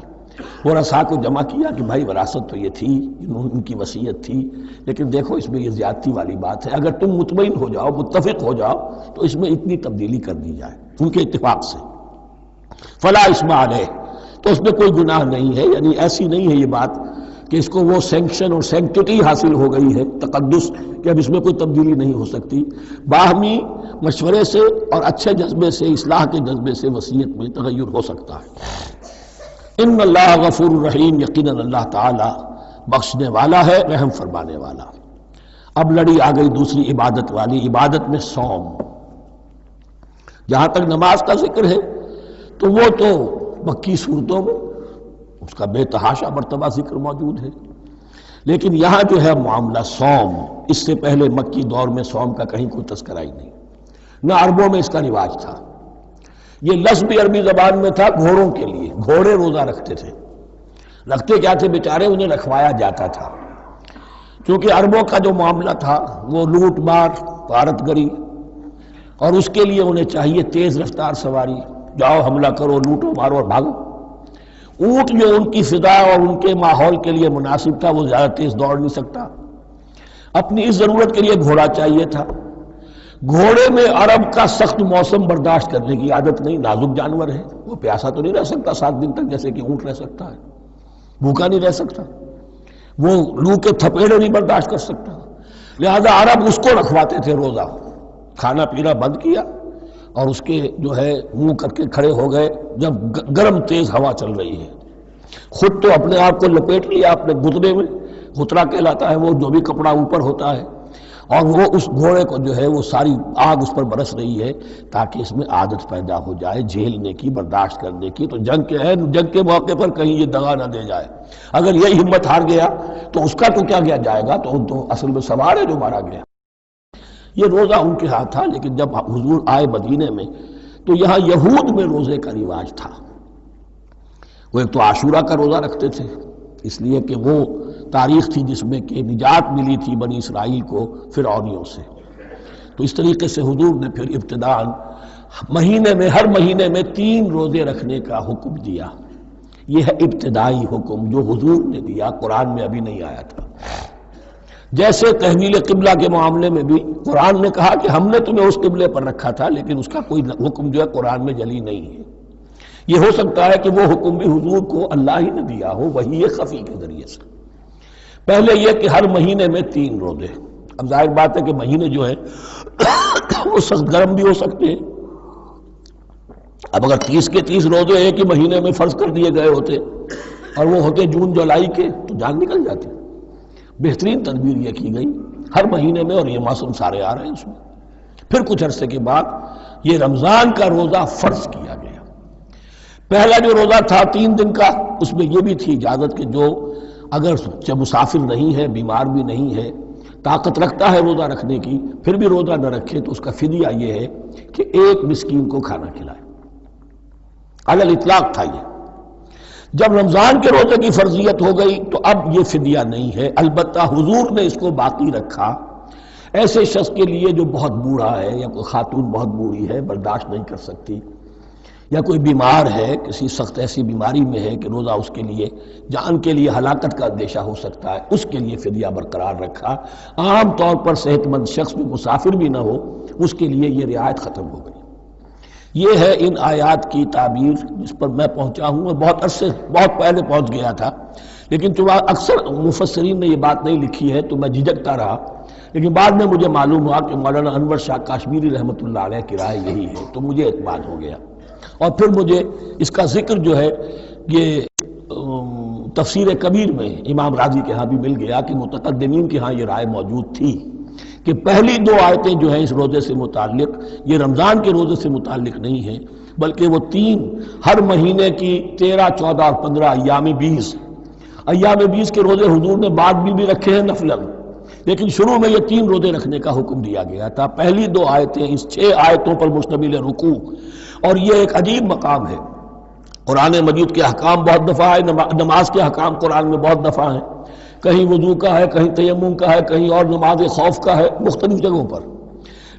ورثاء کو جمع کیا کہ بھائی وراثت تو یہ تھی، ان کی وصیت تھی، لیکن دیکھو اس میں یہ زیادتی والی بات ہے، اگر تم مطمئن ہو جاؤ، متفق ہو جاؤ، تو اس میں اتنی تبدیلی کر دی جائے ان کے اتفاق سے، فلا اسم علیہ، تو اس میں کوئی گناہ نہیں ہے، یعنی ایسی نہیں ہے یہ بات کہ اس کو وہ سینکشن اور سینکٹیٹی حاصل ہو گئی ہے، تقدس، کہ اب اس میں کوئی تبدیلی نہیں ہو سکتی، باہمی مشورے سے اور اچھے جذبے سے، اصلاح کے جذبے سے وصیت میں تغیر ہو سکتا ہے۔ ان اللہ غفور الرحیم، یقیناً اللہ تعالی بخشنے والا ہے، رحم فرمانے والا۔ اب لڑی آ گئی دوسری عبادت والی، عبادت میں صوم۔ جہاں تک نماز کا ذکر ہے تو وہ تو مکی صورتوں میں اس کا بے تحاشا مرتبہ ذکر موجود ہے، لیکن یہاں جو ہے معاملہ صوم، اس سے پہلے مکی دور میں صوم کا کہیں کوئی تذکرہ ہی نہیں، نہ عربوں میں اس کا رواج تھا۔ یہ لفظ بھی عربی زبان میں تھا گھوڑوں کے لیے، گھوڑے روزہ رکھتے تھے، رکھتے کیا تھے بیچارے، انہیں رکھوایا جاتا تھا، کیونکہ عربوں کا جو معاملہ تھا وہ لوٹ مار، غارت گری، اور اس کے لیے انہیں چاہیے تیز رفتار سواری، جاؤ حملہ کرو، لوٹو مارو اور بھاگو۔ اونٹ جو ان کی فضا اور ان کے ماحول کے لیے مناسب تھا، وہ زیادہ تیز دوڑ نہیں سکتا، اپنی اس ضرورت کے لیے گھوڑا چاہیے تھا۔ گھوڑے میں عرب کا سخت موسم برداشت کرنے کی عادت نہیں، نازک جانور ہے، وہ پیاسا تو نہیں رہ سکتا 7 دن تک جیسے کہ اونٹ رہ سکتا ہے، بھوکا نہیں رہ سکتا، وہ لو کے تھپیڑے نہیں برداشت کر سکتا، لہذا عرب اس کو رکھواتے تھے روزہ، کھانا پینا بند کیا اور اس کے جو ہے منہ کر کے کھڑے ہو گئے جب گرم تیز ہوا چل رہی ہے، خود تو اپنے آپ کو لپیٹ لیا اپنے گھٹنے میں، غترہ کہلاتا ہے وہ جو بھی کپڑا اوپر ہوتا ہے، اور وہ اس گھوڑے کو جو ہے وہ ساری آگ اس پر برس رہی ہے تاکہ اس میں عادت پیدا ہو جائے جھیلنے کی، برداشت کرنے کی، تو جنگ کے موقع پر کہیں یہ دغا نہ دے جائے، اگر یہ ہمت ہار گیا تو اس کا تو کیا کیا جائے گا، تو اصل میں سوار ہے جو مارا گیا۔ یہ روزہ ان کے ہاتھ تھا، لیکن جب حضور آئے مدینے میں تو یہاں یہود میں روزے کا رواج تھا۔ وہ ایک تو عاشورہ کا روزہ رکھتے تھے، اس لیے کہ وہ تاریخ تھی جس میں کہ نجات ملی تھی بنی اسرائیل کو فرعونیوں سے۔ تو اس طریقے سے حضور نے پھر ابتداءً مہینے میں ہر مہینے میں 3 روزے رکھنے کا حکم دیا۔ یہ ہے ابتدائی حکم جو حضور نے دیا، قرآن میں ابھی نہیں آیا تھا۔ جیسے تحویل قبلہ کے معاملے میں بھی قرآن نے کہا کہ ہم نے تمہیں اس قبلے پر رکھا تھا، لیکن اس کا کوئی حکم جو ہے قرآن میں جلی نہیں ہے۔ یہ ہو سکتا ہے کہ وہ حکم بھی حضور کو اللہ ہی نے دیا ہو، وحی خفی کے ذریعے سے۔ پہلے یہ کہ ہر مہینے میں 3 روزے۔ اب ظاہر بات ہے کہ مہینے جو ہے وہ سخت گرم بھی ہو سکتے ہیں۔ اب اگر 30 کے 30 روزے ایک ہی مہینے میں فرض کر دیے گئے ہوتے اور وہ ہوتے جون جولائی کے تو جان نکل جاتی۔ بہترین تدبیر یہ کی گئی ہر مہینے میں، اور یہ موسم سارے آ رہے ہیں اس میں۔ پھر کچھ عرصے کے بعد یہ رمضان کا روزہ فرض کیا گیا۔ پہلا جو روزہ تھا 3 دن کا، اس میں یہ بھی تھی اجازت کہ جو اگر مسافر نہیں ہے، بیمار بھی نہیں ہے، طاقت رکھتا ہے روزہ رکھنے کی، پھر بھی روزہ نہ رکھے تو اس کا فدیہ یہ ہے کہ 1 مسکین کو کھانا کھلائے۔ علی الاطلاق تھا یہ۔ جب رمضان کے روزے کی فرضیت ہو گئی تو اب یہ فدیہ نہیں ہے، البتہ حضور نے اس کو باقی رکھا ایسے شخص کے لیے جو بہت بوڑھا ہے، یا کوئی خاتون بہت بوڑھی ہے برداشت نہیں کر سکتی، یا کوئی بیمار ہے کسی سخت ایسی بیماری میں ہے کہ روزہ اس کے لیے جان کے لیے ہلاکت کا اندیشہ ہو سکتا ہے، اس کے لیے فدیہ برقرار رکھا۔ عام طور پر صحت مند شخص بھی مسافر بھی نہ ہو، اس کے لیے یہ رعایت ختم ہو گئی۔ یہ ہے ان آیات کی تعبیر جس پر میں پہنچا ہوں، اور بہت پہلے پہنچ گیا تھا، لیکن چونکہ اکثر مفسرین نے یہ بات نہیں لکھی ہے تو میں جھجکتا رہا، لیکن بعد میں مجھے معلوم ہوا کہ مولانا انور شاہ کاشمیری رحمۃ اللہ علیہ کی رائے یہی ہے، تو مجھے اعتماد ہو گیا۔ اور پھر مجھے اس کا ذکر جو ہے یہ تفسیر کبیر میں امام راضی کے ہاں بھی مل گیا کہ متقدمین کے ہاں یہ رائے موجود تھی کہ پہلی 2 آیتیں جو ہیں اس روزے سے متعلق یہ رمضان کے روزے سے متعلق نہیں ہیں، بلکہ وہ 3 ہر مہینے کی 13، 14 اور 15 ایام 20 کے روزے حضور نے بعد بھی رکھے ہیں نفلاً، لیکن شروع میں یہ 3 روزے رکھنے کا حکم دیا گیا تھا۔ پہلی 2 آیتیں اس 6 آیتوں پر مشتمل رکوع، اور یہ ایک عجیب مقام ہے۔ قرآن مجید کے احکام بہت دفعہ ہے، نماز کے احکام قرآن میں بہت دفعہ ہیں، کہیں وضو کا ہے، کہیں تیمم کا ہے، کہیں اور نماز خوف کا ہے، مختلف جگہوں پر،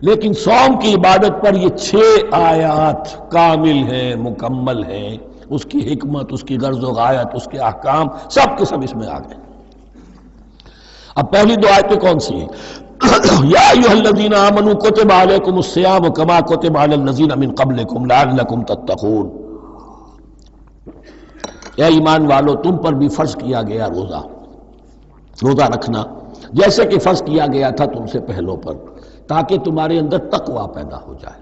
لیکن صوم کی عبادت پر یہ 6 آیات کامل ہیں، مکمل ہیں۔ اس کی حکمت، اس کی غرض و غایت، اس کے احکام سب کے سب اس میں آ گئے۔ اب پہلی 2 آیتیں کون سی ہیں؟ یا ایھا الذین آمنوا کتب علیکم الصیام کما کتب علی الذین من قبلکم لعلکم تتقون۔ اے ایمان والو، تم پر بھی فرض کیا گیا روزہ رکھنا، جیسے کہ فرض کیا گیا تھا تم سے پہلوں پر، تاکہ تمہارے اندر تقویٰ پیدا ہو جائے۔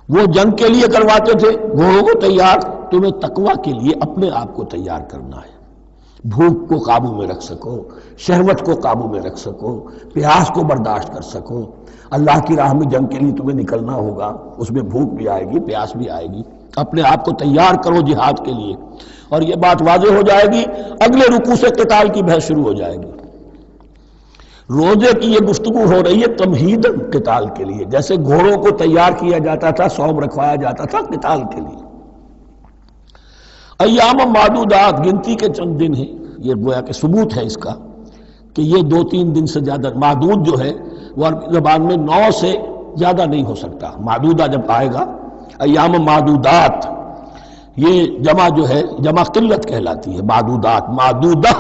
وہ جنگ کے لیے کرواتے تھے گھوڑوں کو تیار، تمہیں تقویٰ کے لیے اپنے آپ کو تیار کرنا ہے، بھوک کو قابو میں رکھ سکو، شہوت کو قابو میں رکھ سکو، پیاس کو برداشت کر سکو۔ اللہ کی راہ میں جنگ کے لیے تمہیں نکلنا ہوگا، اس میں بھوک بھی آئے گی، پیاس بھی آئے گی، اپنے آپ کو تیار کرو جہاد کے لیے۔ اور یہ بات واضح ہو جائے گی، اگلے رکوع سے قتال کی بحث شروع ہو جائے گی۔ روزے کی یہ گفتگو ہو رہی ہے تمہیداً قتال کے لیے، جیسے گھوڑوں کو تیار کیا جاتا تھا، صوم رکھوایا جاتا تھا قتال کے لیے۔ ایام معدودات، گنتی کے چند دن ہیں، یہ گویا کہ ثبوت ہے اس کا کہ یہ 2-3 دن سے زیادہ، معدود جو ہے وہ عربی زبان میں 9 سے زیادہ نہیں ہو سکتا۔ معدودہ جب آئے گا، ایام معدودات، یہ جمع جو ہے جمع قلت کہلاتی ہے۔ معدودات، معدودہ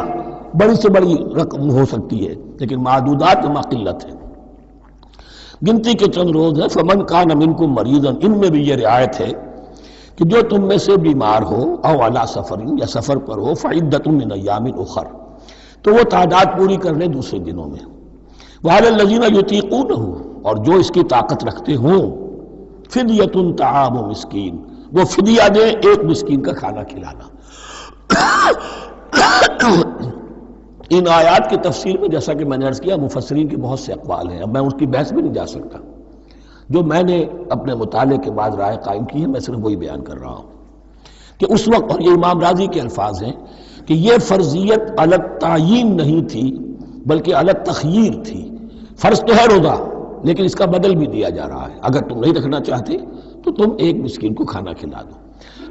بڑی سے بڑی رقم ہو سکتی ہے، لیکن معدودات جمع قلت ہے۔ گنتی کے چند روز ہیں۔ فمن کان منکم مریضا، ان میں بھی یہ رعایت ہے کہ جو تم میں سے بیمار ہو، او علی سفر، یا سفر پر ہو، فعدۃ من ایام اخر، تو وہ تعداد پوری کر لے دوسرے دنوں میں۔ وعلی الذین یطیقونہ، اور جو اس کی طاقت رکھتے ہوں، فدیۃ طعام مسکین، وہ فدیہ دے 1 مسکین کا کھانا کھلانا۔ ان آیات کی تفسیر میں جیسا کہ میں نے عرض کیا مفسرین کے بہت سے اقوال ہیں، اب میں اس کی بحث میں نہیں جا سکتا۔ جو میں نے اپنے مطالعے کے بعد رائے قائم کی ہے، میں صرف وہی بیان کر رہا ہوں کہ اس وقت، اور یہ امام راضی کے الفاظ ہیں کہ یہ فرضیت علی تعیین نہیں تھی بلکہ علی تخییر تھی۔ فرض تو ہے روزہ، لیکن اس کا بدل بھی دیا جا رہا ہے، اگر تم نہیں رکھنا چاہتے تو تم ایک مسکین کو کھانا کھلا دو۔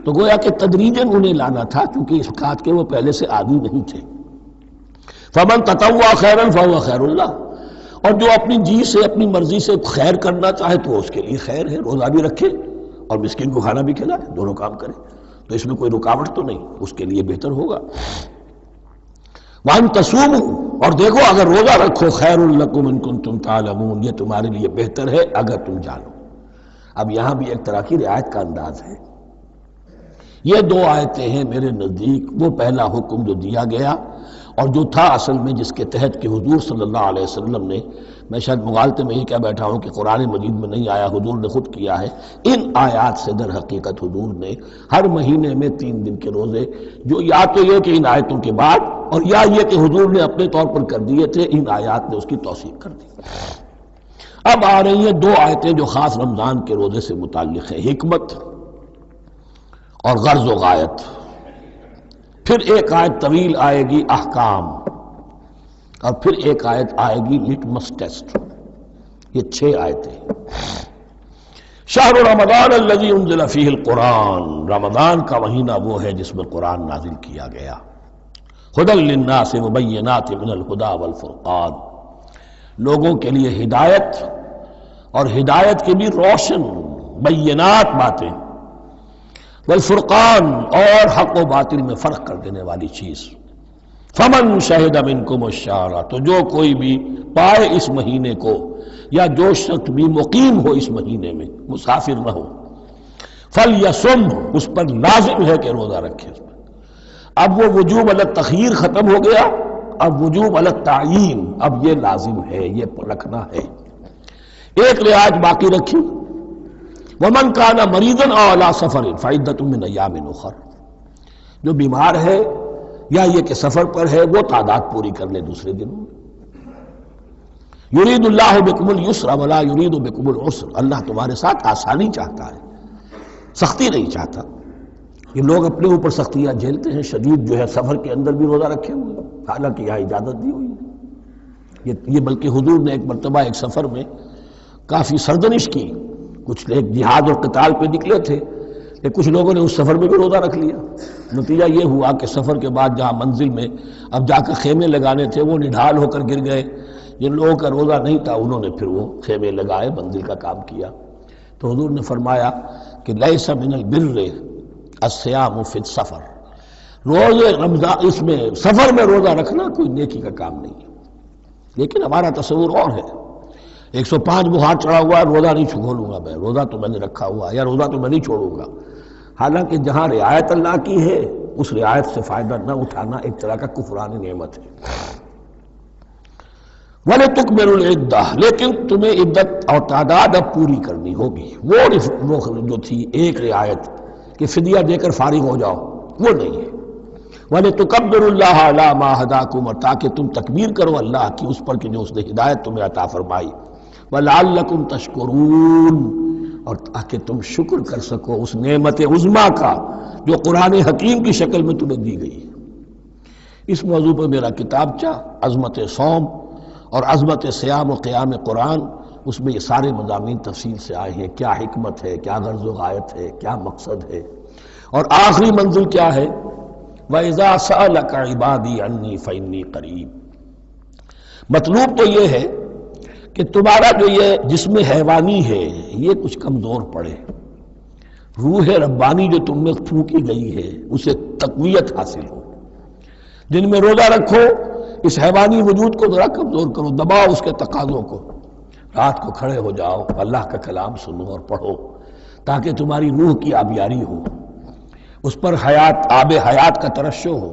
تو گویا کہ تدریجاً انہیں لانا تھا، کیونکہ اس بات کے وہ پہلے سے عادی نہیں تھے۔ فمن تطوع خیرا فهو خیر اللہ، اور جو اپنی جی سے اپنی مرضی سے خیر کرنا چاہے تو اس کے لیے خیر ہے، روزہ بھی رکھے اور مسکین کو کھانا بھی کھلائے، دونوں کام کرے تو اس میں کوئی رکاوٹ تو نہیں، اس کے لیے بہتر ہوگا۔ وَأَن تَصُومُوا، اور دیکھو اگر روزہ رکھو، خیر لکم ان کنتم تعلمون، یہ تمہارے لیے بہتر ہے اگر تم جانو۔ اب یہاں بھی ایک طرح کی رعایت کا انداز ہے۔ یہ دو آیتیں ہیں میرے نزدیک وہ پہلا حکم جو دیا گیا اور جو تھا اصل میں جس کے تحت کہ حضور صلی اللہ علیہ وسلم نے، میں شاید مغالطے میں یہ کہہ بیٹھا ہوں کہ قرآن مجید میں نہیں آیا، حضور نے خود کیا ہے، ان آیات سے در حقیقت حضور نے ہر مہینے میں 3 دن کے روزے، جو یا تو یہ کہ ان آیتوں کے بعد، اور یا یہ کہ حضور نے اپنے طور پر کر دیے تھے، ان آیات نے اس کی توثیق کر دی۔ اب آ رہی ہیں 2 آیتیں جو خاص رمضان کے روزے سے متعلق ہیں، حکمت اور غرض و غایت۔ پھر ایک آیت طویل آئے گی احکام، اور پھر ایک آیت آئے گی لٹمس ٹیسٹ۔ یہ 6 آیتیں۔ شہر رمضان الذی انزل فیہ القرآن، رمضان کا مہینہ وہ ہے جس میں قرآن نازل کیا گیا۔ ھدی للناس وبینات من الھدی والفرقان، لوگوں کے لیے ہدایت اور ہدایت کی بھی روشن بینات باتیں، والفرقان اور حق و باطل میں فرق کر دینے والی چیز۔ فمن شہد منکم الشہر، تو جو کوئی بھی پائے اس مہینے کو، یا جو شخص بھی مقیم ہو اس مہینے میں، مسافر نہ ہو، فلیصم، اس پر لازم ہے کہ روزہ رکھے۔ اب وہ وجوب علی التخییر ختم ہو گیا، اب وجوب علی التعیین، اب یہ لازم ہے، یہ رکھنا ہے۔ ایک رعایت باقی رکھی، وَمَنْ كَانَ مَرِيضًا أَوْ عَلَىٰ سَفَرٍ فَعِدَّةٌ مِّنْ أَيَّامٍ أُخَرَ، جو بیمار ہے یا یہ کہ سفر پر ہے وہ تعداد پوری کر لے دوسرے دنوں میں۔ یرید اللہ بکم الیسر ولا یرید بکم العسر، اللہ تمہارے ساتھ آسانی چاہتا ہے، سختی نہیں چاہتا۔ یہ لوگ اپنے اوپر سختیاں جھیلتے ہیں، شدید جو ہے سفر کے اندر بھی روزہ رکھے ہوئے، حالانکہ یہاں اجازت دی ہوئی ہے۔ یہ بلکہ حضور نے ایک مرتبہ ایک سفر میں کافی سرزنش کی، کچھ ایک جہاد اور قتال پہ نکلے تھے، کہ کچھ لوگوں نے اس سفر میں بھی روزہ رکھ لیا۔ نتیجہ یہ ہوا کہ سفر کے بعد جہاں منزل میں اب جا کر خیمے لگانے تھے وہ نڈھال ہو کر گر گئے، جن لوگوں کا روزہ نہیں تھا انہوں نے پھر وہ خیمے لگائے، منزل کا کام کیا۔ تو حضور نے فرمایا کہ لیس من البر الصیام فی السفر، روزے رمضان اس میں سفر میں روزہ رکھنا کوئی نیکی کا کام نہیں ہے۔ لیکن ہمارا تصور اور ہے، 105 بخار چڑھا ہوا ہے، روزہ نہیں چھوڑوں گا میں، روزہ تو میں نے رکھا ہوا ہے، یا روزہ تو میں نہیں چھوڑوں گا۔ حالانکہ جہاں رعایت اللہ کی ہے اس رعایت سے فائدہ نہ اٹھانا ایک طرح کا کفران نعمت ہے۔ وَلِتُكْمِلُوا الْعِدَّةَ، لیکن تمہیں عدت اور تعداد اب پوری کرنی ہوگی۔ وہ جو تھی ایک رعایت کہ فدیہ دے کر فارغ ہو جاؤ، وہ نہیں ہے۔ وَلِتُكَبِّرُوا اللَّهَ عَلَىٰ مَا هَدَاكُمْ، اور تاکہ تم تکبیر کرو اللہ کی اس پر کہ جو اس نے ہدایت تمہیں عطا فرمائی۔ وَلَعَلَّكُمْ تَشْكُرُونَ، اور تاکہ تم شکر کر سکو اس نعمت عظمیٰ کا جو قرآن حکیم کی شکل میں تمہیں دی گئی۔ اس موضوع پر میرا کتابچہ عظمت صوم اور عظمت صیام و قیام قرآن، اس میں یہ سارے مضامین تفصیل سے آئے ہیں، کیا حکمت ہے، کیا غرض و غایت ہے، کیا مقصد ہے، اور آخری منزل کیا ہے، وَإِذَا سَأَلَكَ عِبَادِي عَنِّي فَإِنِّي قَرِيبٌ۔ مطلوب تو یہ ہے کہ تمہارا جو یہ جسم حیوانی ہے یہ کچھ کمزور پڑے، روح ربانی جو تم میں پھونکی گئی ہے اسے تقویت حاصل ہو۔ دن میں روزہ رکھو، اس حیوانی وجود کو ذرا کمزور کرو، دباؤ اس کے تقاضوں کو، رات کو کھڑے ہو جاؤ، اللہ کا کلام سنو اور پڑھو تاکہ تمہاری روح کی آبیاری ہو، اس پر حیات، آب حیات کا ترشح ہو۔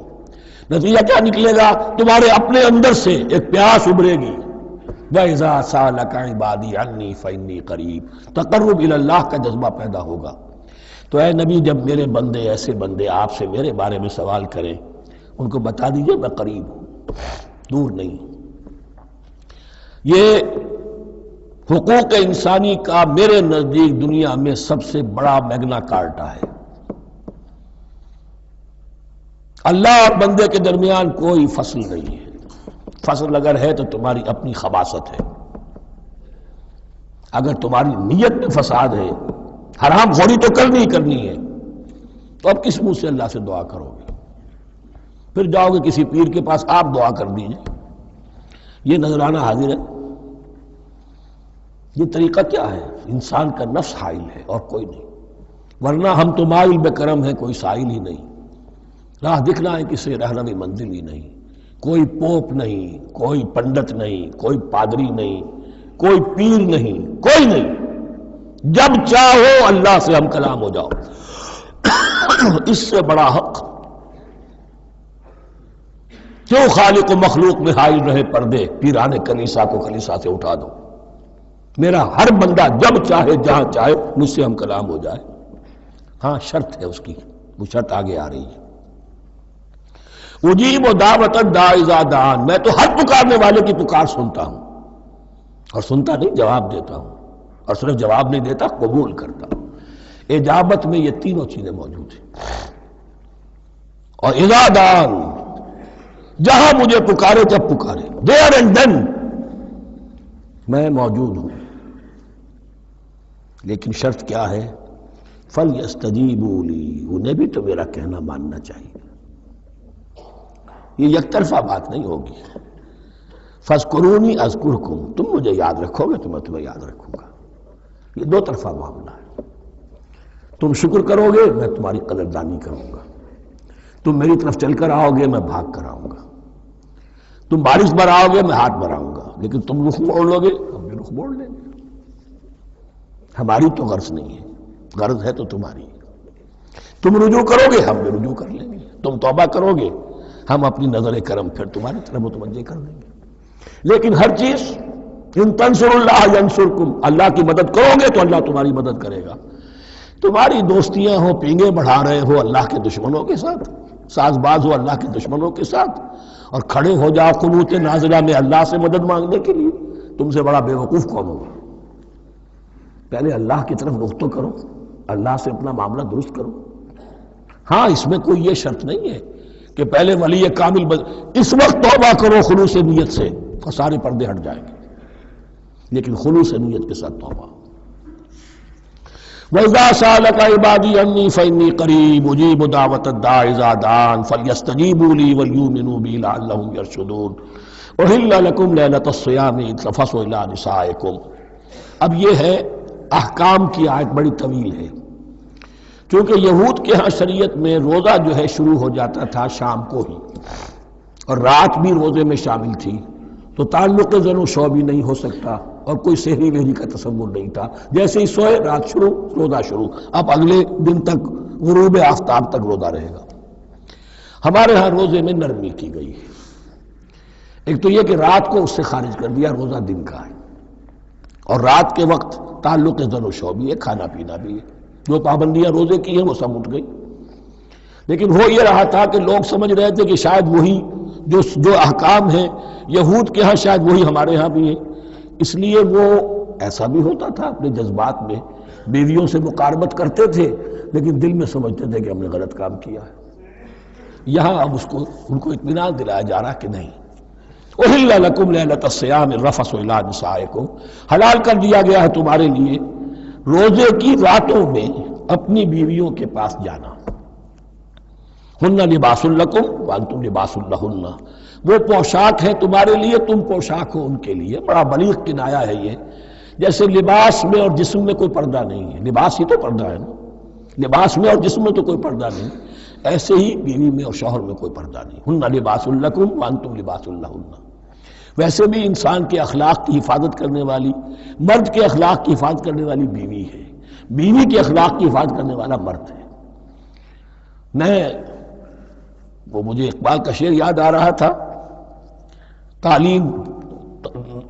نتیجہ کیا نکلے گا؟ تمہارے اپنے اندر سے ایک پیاس ابھرے گی، وَإِذَا سَأَلَكَ عِبَادِي عَنِّي فَإِنِّي قَرِيبٌ، تقرب الی اللہ کا جذبہ پیدا ہوگا۔ تو اے نبی، جب میرے بندے، ایسے بندے آپ سے میرے بارے میں سوال کریں، ان کو بتا دیجئے میں قریب ہوں، دور نہیں۔ یہ حقوق انسانی کا میرے نزدیک دنیا میں سب سے بڑا میگنا کارٹا ہے۔ اللہ اور بندے کے درمیان کوئی فصل نہیں ہے، فصل اگر ہے تو تمہاری اپنی خباثت ہے۔ اگر تمہاری نیت میں فساد ہے، حرام خوری تو کرنی ہی کرنی ہے، تو اب کس منہ سے اللہ سے دعا کرو گے؟ پھر جاؤ گے کسی پیر کے پاس، آپ دعا کر دیجئے۔ یہ نذرانہ حاضر ہے، یہ طریقہ کیا ہے؟ انسان کا نفس حائل ہے اور کوئی نہیں، ورنہ ہم تو مائل بے کرم ہیں، کوئی سائل ہی نہیں، راہ دکھنا ہے کسی رہنمی منزل ہی نہیں، کوئی پوپ نہیں، کوئی پنڈت نہیں، کوئی پادری نہیں، کوئی پیر نہیں، کوئی نہیں، جب چاہو اللہ سے ہم کلام ہو جاؤ۔ اس سے بڑا حق کیوں خالق و مخلوق میں حائل رہے پردے؟ پیران کلیسا کو کلیسا سے اٹھا دو، میرا ہر بندہ جب چاہے جہاں چاہے مجھ سے ہم کلام ہو جائے۔ ہاں شرط ہے اس کی، وہ شرط آگے آ رہی ہے۔ اجیب دعوت الداعی اذا دعان، میں تو ہر پکارنے والے کی پکار سنتا ہوں، اور سنتا نہیں جواب دیتا ہوں، اور صرف جواب نہیں دیتا قبول کرتا ہوں۔ اجابت میں یہ تینوں چیزیں موجود ہیں۔ اور اذا دعان، جہاں مجھے پکارے جب پکارے، دیر اینڈ دین میں موجود ہوں۔ لیکن شرط کیا ہے؟ فَلْيَسْتَجِيبُوا لِي، انہیں بھی تو میرا کہنا ماننا چاہیے، یہ یک طرفہ بات نہیں ہوگی۔ فَاذْكُرُونِي أَذْكُرْكُمْ، تم مجھے یاد رکھو گے تو میں تمہیں یاد رکھوں گا، یہ دو طرفہ معاملہ ہے۔ تم شکر کرو گے میں تمہاری قدردانی کروں گا، تم میری طرف چل کر آؤ گے میں بھاگ کر آؤں گا، تم بارش برآؤ گے میں ہاتھ بڑھاؤں گا، لیکن تم رخ موڑ لو گے ہم بھی رخ موڑ لیں گے۔ ہماری تو غرض نہیں ہے، غرض ہے تو تمہاری، تم رجوع کرو گے ہم بھی رجوع کر لیں گے، تم توبہ کرو گے ہم اپنی نظر کرم پھر تمہاری طرف متوجہ کر دیں گے۔ لیکن ہر چیز ان تنصروا اللہ ینصرکم، اللہ کی مدد کرو گے تو اللہ تمہاری مدد کرے گا۔ تمہاری دوستیاں ہو، پینگے بڑھا رہے ہو اللہ کے دشمنوں کے ساتھ، ساز باز ہو اللہ کے دشمنوں کے ساتھ، اور کھڑے ہو جاؤ قنوت نازلہ میں اللہ سے مدد مانگنے کے لیے، تم سے بڑا بے وقوف کون ہوگا؟ پہلے اللہ کی طرف رخ تو کرو، اللہ سے اپنا معاملہ درست کرو۔ ہاں اس میں کوئی یہ شرط نہیں ہے کہ پہلے ولی کامل اس وقت توبہ کرو خلوص نیت سے تو سارے پردے ہٹ جائیں گے، لیکن خلوص نیت کے ساتھ توبہ۔ وَإِذَا سَأَلَكَ عِبَادِي عَنِّي فَإِنِّي قَرِيبٌ أُجِيبُ دَعْوَةَ الدَّاعِ إِذَا دَعَانِ فَلْيَسْتَجِيبُوا لِي وَلْيُؤْمِنُوا بِي لَعَلَّهُمْ يَرْشُدُونَ أُحِلَّ لَكُمْ لَيْلَةَ الصِّيَامِ إِذْ تَفَضُّلُوا إِلَىٰ نِسَائِكُمْ۔ اب یہ ہے احکام کی آیت، بڑی طویل ہے، چونکہ یہود کے ہاں شریعت میں روزہ جو ہے شروع ہو جاتا تھا شام کو ہی، اور رات بھی روزے میں شامل تھی، تو تعلق زن و شو بھی نہیں ہو سکتا، اور کوئی سحری وحری کا تصور نہیں تھا، جیسے ہی سوئے رات شروع روزہ شروع، اب اگلے دن تک غروب آفتاب تک روزہ رہے گا۔ ہمارے ہاں روزے میں نرمی کی گئی ہے، ایک تو یہ کہ رات کو اس سے خارج کر دیا، روزہ دن کا ہے، اور رات کے وقت تعلق زن و شو بھی ہے، کھانا پینا بھی ہے، جو پابندیاں روزے کی ہیں وہ سب اٹھ گئی۔ لیکن ہو یہ رہا تھا کہ لوگ سمجھ رہے تھے کہ شاید وہی جو احکام ہیں یہود کے ہاں شاید وہی ہمارے ہاں بھی ہیں، اس لیے وہ ایسا بھی ہوتا تھا اپنے جذبات میں بیویوں سے مقاربت کرتے تھے، لیکن دل میں سمجھتے تھے کہ ہم نے غلط کام کیا ہے۔ یہاں اب ان کو اطمینان دلایا جا رہا کہ نہیں، أُحِلَّ لَكُمْ لَيْلَةَ الصِّيَامِ الرَّفَثُ إِلَىٰ نِسَائِكُمْ، حلال کر دیا گیا ہے تمہارے لیے روزے کی راتوں میں اپنی بیویوں کے پاس جانا۔ ہن لباس لکم وانتم لباس لہن، وہ پوشاک ہے تمہارے لیے، تم پوشاک ہو ان کے لیے۔ بڑا بلیغ کنایا ہے یہ، جیسے لباس میں اور جسم میں کوئی پردہ نہیں ہے، لباس ہی تو پردہ ہے نا، لباس میں اور جسم میں تو کوئی پردہ نہیں، ایسے ہی بیوی میں اور شوہر میں کوئی پردہ نہیں۔ ہن لباس لکم وانتم لباس لہن۔ ویسے بھی انسان کے اخلاق کی حفاظت کرنے والی، مرد کے اخلاق کی حفاظت کرنے والی بیوی ہے، بیوی کے اخلاق کی حفاظت کرنے والا مرد ہے۔ میں وہ مجھے اقبال کا شعر یاد آ رہا تھا، تعلیم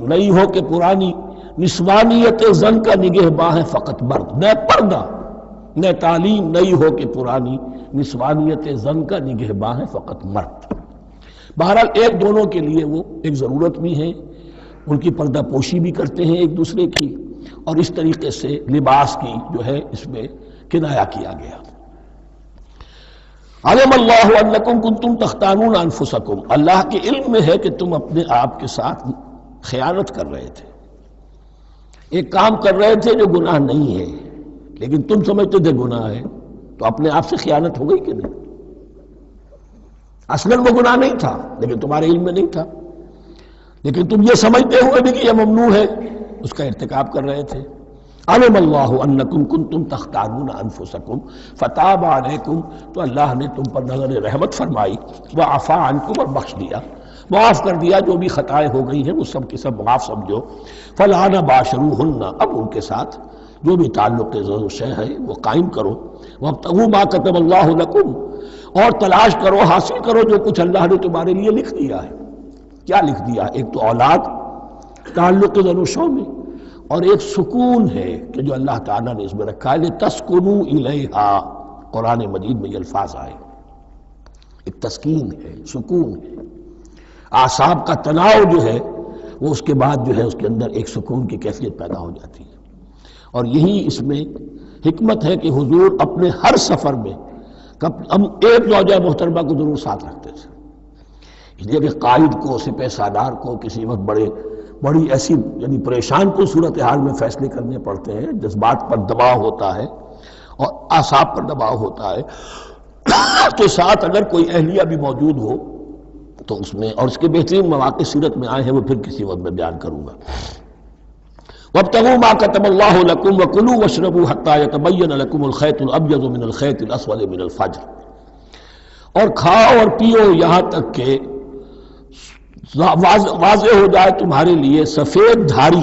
نئی ہو کہ پرانی، نسوانیت زن کا نگہباں ہے فقط مرد، نہ پردہ نہ تعلیم نئی ہو کہ پرانی، نسوانیت زن کا نگہباں ہے فقط مرد۔ بہرحال ایک دونوں کے لیے وہ ایک ضرورت بھی ہے، ان کی پردہ پوشی بھی کرتے ہیں ایک دوسرے کی، اور اس طریقے سے لباس کی جو ہے اس میں کنایا کیا گیا۔ علم اللہ انکم کنتم تختانون انفسکم، اللہ کے علم میں ہے کہ تم اپنے آپ کے ساتھ خیانت کر رہے تھے۔ ایک کام کر رہے تھے جو گناہ نہیں ہے لیکن تم سمجھتے تھے گناہ ہے، تو اپنے آپ سے خیانت ہو گئی کہ نہیں؟ اصلاً وہ گناہ نہیں تھا لیکن تمہارے علم میں نہیں تھا، لیکن تم یہ سمجھتے ہوئے بھی کہ یہ ممنوع ہے اس کا ارتکاب کر رہے تھے۔ علم اللہ انکم کنتم تختارون انفسکم فتاب علیکم، تو اللہ نے تم پر نظر رحمت فرمائی، وعفا عنکم، اور بخش دیا، معاف کر دیا، جو بھی خطائیں ہو گئی ہیں وہ سب کی سب معاف سمجھو۔ فالآن باشروہن، اب ان کے ساتھ جو بھی تعلق ضرور شے ہے وہ قائم کرو، وابتغوا ما کتب اللہ لکم، اور تلاش کرو، حاصل کرو جو کچھ اللہ نے تمہارے لیے لکھ دیا ہے۔ کیا لکھ دیا؟ ایک تو اولاد، تعلق ضرور شو میں، اور ایک سکون ہے کہ جو اللہ تعالیٰ نے اس میں رکھا ہے، لِتَسْكُنُوا إِلَيْهَا، قرآن مجید میں یہ الفاظ آئے، ایک تسکین ہے، سکون ہے، اعصاب کا تناؤ جو ہے وہ اس کے بعد جو ہے اس کے اندر ایک سکون کی کیفیت پیدا ہو جاتی ہے۔ اور یہی اس میں حکمت ہے کہ حضور اپنے ہر سفر میں ہم ایک زوجہ محترمہ کو ضرور ساتھ رکھتے تھے، اس لیے کہ قائد کو، سپہ سالار کو کسی وقت بڑی ایسی یعنی پریشان کو صورتحال میں فیصلے کرنے پڑتے ہیں، جذبات پر دباؤ ہوتا ہے اور اعصاب پر دباؤ ہوتا ہے، تو ساتھ اگر کوئی اہلیہ بھی موجود ہو تو اس میں، اور اس کے بہترین مواقع سیرت میں آئے ہیں، وہ پھر کسی وقت میں بیان کروں گا۔ وَابْتَغُوا مَا كَتَبَ اللَّهُ لَكُمْ وَكُلُوا وَاشْرَبُوا حَتَّى يَتَبَيَّنَ لَكُمُ الْخَيْطُ الْأَبْيَضُ مِنَ الْخَيْطِ الْأَسْوَدِ مِنَ الْفَجْرِ، اور کھاؤ اور پیو یہاں تک کہ واضح ہو جائے تمہارے لیے سفید دھاری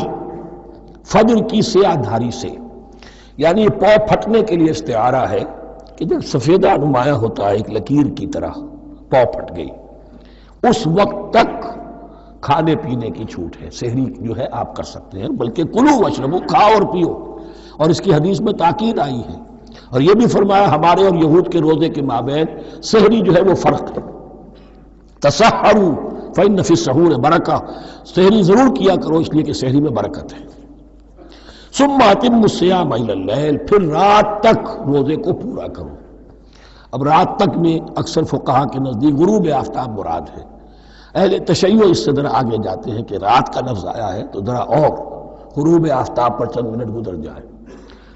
فجر کی سیاہ دھاری سے، یعنی یہ پاؤں پھٹنے کے لیے استعارہ ہے کہ جب سفیدہ نمایاں ہوتا ہے ایک لکیر کی طرح، پاؤں پھٹ گئی، اس وقت تک کھانے پینے کی چھوٹ ہے، سحری جو ہے آپ کر سکتے ہیں، بلکہ کلو واشربو، کھاؤ اور پیو، اور اس کی حدیث میں تاکید آئی ہے، اور یہ بھی فرمایا ہمارے اور یہود کے روزے کے مابین سحری جو ہے وہ فرق ہے۔ تسحروا فإن فی السحور برکہ، سحری ضرور کیا کرو اس لیے کہ سحری میں برکت ہے۔ ثم اتموا الصیام الی اللیل، پھر رات تک روزے کو پورا کرو۔ اب رات تک میں اکثر فقہا کے نزدیک غروب آفتاب مراد ہے، اہل تشیع اس سے ذرا آگے جاتے ہیں کہ رات کا لفظ آیا ہے تو ذرا اور غروب آفتاب پر چند منٹ گزر جائے،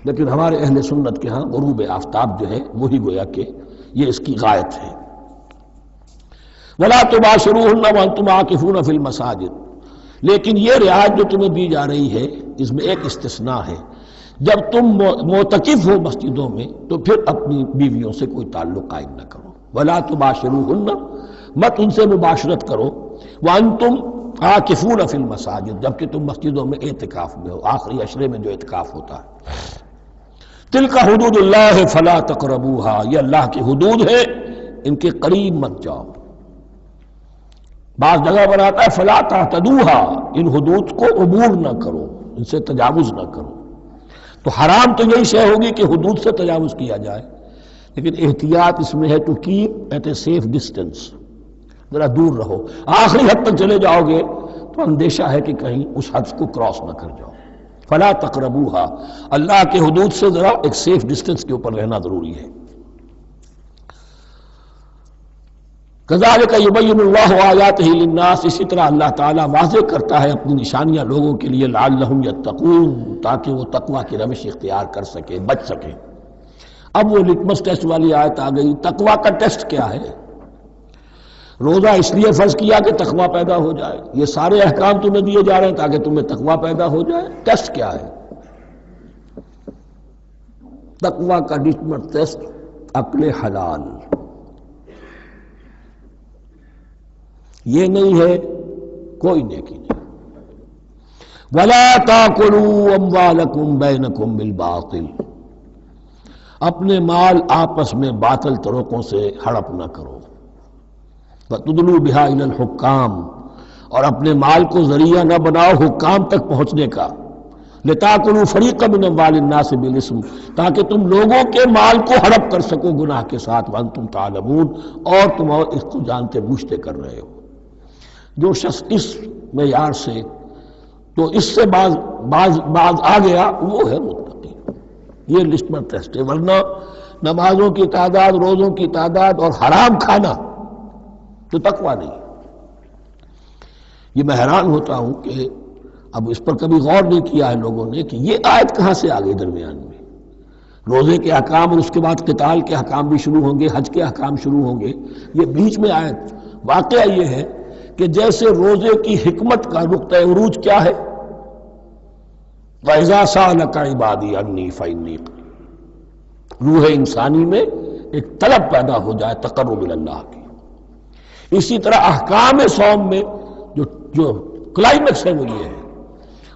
لیکن ہمارے اہل سنت کے ہاں غروب آفتاب جو ہے وہی گویا کہ یہ اس کی غایت ہے۔ وَلَا تُبَاشِرُوهُنَّ وَأَنْتُمْ عَاكِفُونَ فِي الْمَسَاجِدِ، لیکن یہ رعایت جو تمہیں دی جا رہی ہے اس میں ایک استثناء ہے، جب تم معتکف ہو مسجدوں میں تو پھر اپنی بیویوں سے کوئی تعلق قائم نہ کرو۔ وَلَا تُبَاشِرُوهُنَّ، مت ان سے مباشرت کرو، وَأَنْتُمْ عَاكِفُونَ فِي الْمَسَاجِدِ، جبکہ تم مسجدوں میں اعتکاف میں ہو، آخری عشرے میں جو اعتکاف ہوتا ہے۔ تِلْكَ حُدُودُ اللَّهِ فَلَا تَقْرَبُوهَا، یہ اللہ کی حدود ہے، ان کے قریب مت جاؤ۔ بعض جگہ پر آتا ہے فلا تعتدوها، ان حدود کو عبور نہ کرو، ان سے تجاوز نہ کرو۔ تو حرام تو یہی شے ہوگی کہ حدود سے تجاوز کیا جائے، لیکن احتیاط اس میں ہے to keep at a safe distance, ذرا دور رہو۔ آخری حد تک چلے جاؤ گے تو اندیشہ ہے کہ کہیں اس حد کو کراس نہ کر جاؤ۔ فلا تقربوها، اللہ کے حدود سے ذرا ایک سیف ڈسٹینس کے اوپر رہنا ضروری ہے۔ کذالک یبین اللہ آیاتہ للناس، اسی طرح اللہ تعالیٰ واضح کرتا ہے اپنی نشانیاں لوگوں کے لیے، لعلہم یتقون، تاکہ وہ تقوی کی روش اختیار کر سکے، بچ سکے۔ اب وہ لٹمس ٹیسٹ والی آیت آ گئی، تقوی کا ٹیسٹ کیا ہے؟ روزہ اس لیے فرض کیا کہ تقوی پیدا ہو جائے، یہ سارے احکام تمہیں دیے جا رہے ہیں تاکہ تمہیں تقوی پیدا ہو جائے۔ ٹیسٹ کیا ہے؟ تقوی کا لٹمس ٹیسٹ عقل حلال، یہ نہیں ہے کوئی نیکی نہیں۔ وَلَا تَأْكُلُوا أَمْوَالَكُمْ بَيْنَكُمْ بِالْبَاطِلِ، اپنے مال آپس میں باطل طریقوں سے ہڑپ نہ کرو۔ وَتُدْلُوا بِهَا إِلَى الْحُكَّامِ، اور اپنے مال کو ذریعہ نہ بناؤ حکام تک پہنچنے کا۔ لِتَأْكُلُوا فَرِيقًا مِنْ أَمْوَالِ النَّاسِ بِالْإِثْمِ، تاکہ تم لوگوں کے مال کو ہڑپ کر سکو گناہ کے ساتھ، وَأَنْتُمْ تَعْلَمُونَ، اور تم اس کو جانتے بوجھتے کر رہے ہو۔ جو شخص اس معیار سے تو اس سے بعض آ گیا وہ ہے متقی، یہ لٹمس ٹیسٹ ہے۔ ورنہ نمازوں کی تعداد، روزوں کی تعداد اور حرام کھانا تو تقوی نہیں۔ یہ میں حیران ہوتا ہوں کہ اب اس پر کبھی غور نہیں کیا ہے لوگوں نے کہ یہ آیت کہاں سے آ گئی درمیان میں؟ روزے کے احکام اور اس کے بعد قتال کے احکام بھی شروع ہوں گے، حج کے احکام شروع ہوں گے، یہ بیچ میں آیت۔ واقعہ یہ ہے کہ جیسے روزے کی حکمت کا نقطہ عروج کیا ہے، وَإِذَا سَأَلَكَ عِبَادِي عَنِّي فَإِنِّي قَرِيبٌ، روح انسانی میں ایک طلب پیدا ہو جائے تقرب اللہ کی۔ اسی طرح احکام صوم میں جو کلائمیکس ہے وہ یہ ہے،